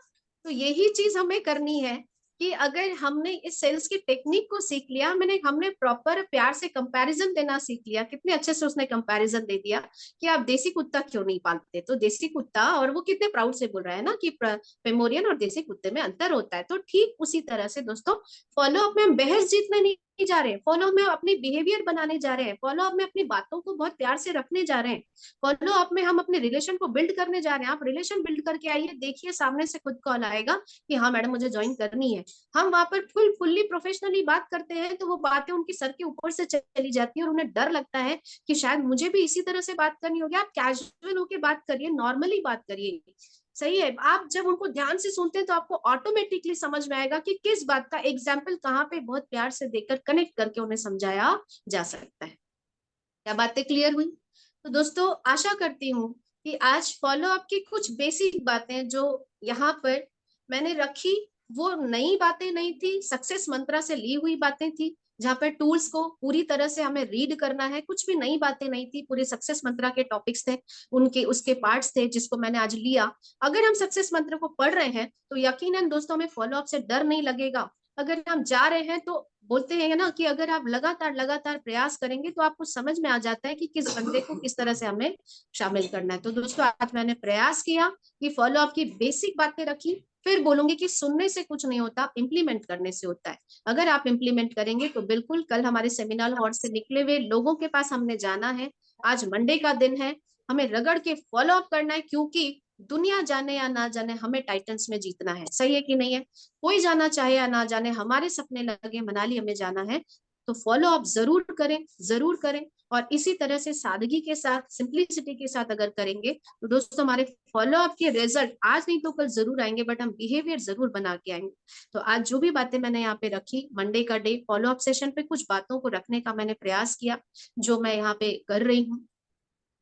तो यही चीज हमें करनी है कि अगर हमने इस सेल्स की टेक्निक को सीख लिया, हमने प्रॉपर प्यार से कंपैरिजन देना सीख लिया। कितने अच्छे से उसने कंपैरिजन दे दिया कि आप देसी कुत्ता क्यों नहीं पालते, तो देसी कुत्ता, और वो कितने प्राउड से बोल रहा है ना कि पेमोरियन और देसी कुत्ते में अंतर होता है। तो ठीक उसी तरह से दोस्तों, फॉलो अप में हम बहस जीतने नहीं जा रहे हैं, फॉलो अप में अपनी बिहेवियर बनाने जा रहे हैं, फॉलो अप में अपनी बातों को बहुत प्यार से रखने जा रहे हैं, फॉलो अप में हम अपने रिलेशन को बिल्ड करने जा रहे हैं। आप रिलेशन बिल्ड करके आइए, देखिए सामने से खुद कॉल आएगा कि हाँ मैडम मुझे ज्वाइन करनी है। हम वहां पर फुल्ली प्रोफेशनली बात करते हैं तो वो बातें उनकी सर के ऊपर से चली जाती है और उन्हें डर लगता है कि शायद मुझे भी इसी तरह से बात करनी होगी। आप कैजुअल होके बात करिए, नॉर्मली बात करिए, सही है। आप जब उनको ध्यान से सुनते हैं तो आपको ऑटोमेटिकली समझ में आएगा कि किस बात का एग्जाम्पल कहाँ पे बहुत प्यार से देकर कनेक्ट करके उन्हें समझाया जा सकता है। क्या बातें क्लियर हुई? तो दोस्तों आशा करती हूँ कि आज फॉलो अप की कुछ बेसिक बातें जो यहाँ पर मैंने रखी, वो नई बातें नहीं थी, सक्सेस मंत्रा से ली हुई बातें थी, जहाँ पर टूल्स को पूरी तरह से हमें रीड करना है। कुछ भी नई बातें नहीं थी, पूरे सक्सेस मंत्रा के टॉपिक्स थे, उनके उसके पार्ट्स थे जिसको मैंने आज लिया। अगर हम सक्सेस मंत्र को पढ़ रहे हैं तो यकीनन दोस्तों हमें फॉलो अप से डर नहीं लगेगा। अगर हम जा रहे हैं तो बोलते हैं ना कि अगर आप लगातार प्रयास करेंगे तो आपको समझ में आ जाता है कि किस बंदे को किस तरह से हमें शामिल करना है। तो दोस्तों आज मैंने प्रयास किया कि फॉलो अप की बेसिक बातें रखी, फिर बोलूंगी कि सुनने से कुछ नहीं होता, इंप्लीमेंट करने से होता है। अगर आप इंप्लीमेंट करेंगे तो बिल्कुल कल हमारे सेमिनार हॉल से निकले हुए लोगों के पास हमने जाना है। आज मंडे का दिन है, हमें रगड़ के फॉलो अप करना है, क्योंकि दुनिया जाने या ना जाने हमें टाइटंस में जीतना है। सही है कि नहीं है? कोई जाना चाहे या ना जाने, हमारे सपने लगे मनाली हमें जाना है, तो फॉलो अप जरूर करें, जरूर करें। और इसी तरह से सादगी के साथ, सिंप्लिसिटी के साथ अगर करेंगे तो दोस्तों हमारे फॉलो अप के रिजल्ट आज नहीं तो कल जरूर आएंगे, बट हम बिहेवियर जरूर बना के आएंगे। तो आज जो भी बातें मैंने यहाँ पे रखी, मंडे का डे फॉलो अप सेशन पे कुछ बातों को रखने का मैंने प्रयास किया जो मैं यहाँ पे कर रही हूँ,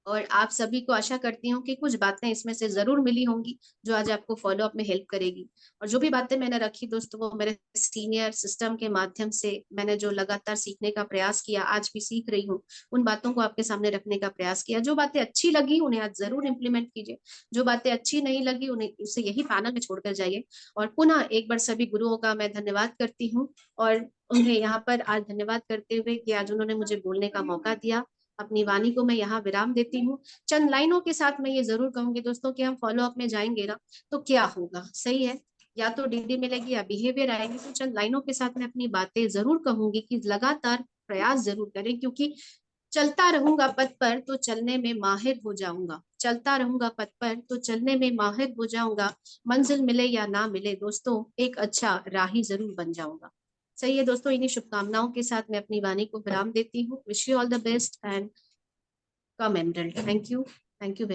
और आप सभी को आशा करती हूँ कि कुछ बातें इसमें से जरूर मिली होंगी जो आज आपको फॉलो अप में हेल्प करेगी। और जो भी बातें मैंने रखी दोस्तों, वो मेरे सीनियर सिस्टम के माध्यम से मैंने जो लगातार सीखने का प्रयास किया, आज भी सीख रही हूँ, उन बातों को आपके सामने रखने का प्रयास किया। जो बातें अच्छी लगी उन्हें आज जरूर इम्प्लीमेंट कीजिए, जो बातें अच्छी नहीं लगी उन्हें उसे यही पैनल में छोड़कर जाइए। और पुनः एक बार सभी गुरुओं का मैं धन्यवाद करती हूँ, और उन्हें यहाँ पर आज धन्यवाद करते हुए कि आज उन्होंने मुझे बोलने का मौका दिया। अपनी वाणी को मैं यहाँ विराम देती हूँ। चंद लाइनों के साथ मैं ये जरूर कहूंगी दोस्तों कि हम फॉलो अप में जाएंगे ना तो क्या होगा, सही है, या तो डीडी मिलेगी या बिहेवियर आएंगे। तो चंद लाइनों के साथ मैं अपनी बातें जरूर कहूंगी कि लगातार प्रयास जरूर करें, क्योंकि चलता रहूंगा पथ पर तो चलने में माहिर हो जाऊंगा, चलता रहूंगा पथ पर तो चलने में माहिर हो जाऊंगा, मंजिल मिले या ना मिले दोस्तों एक अच्छा राही जरूर बन जाऊंगा। सही है दोस्तों, इन्हीं शुभकामनाओं के साथ मैं अपनी वाणी को विराम देती हूँ। Wish you all the best and come emerald. Thank you very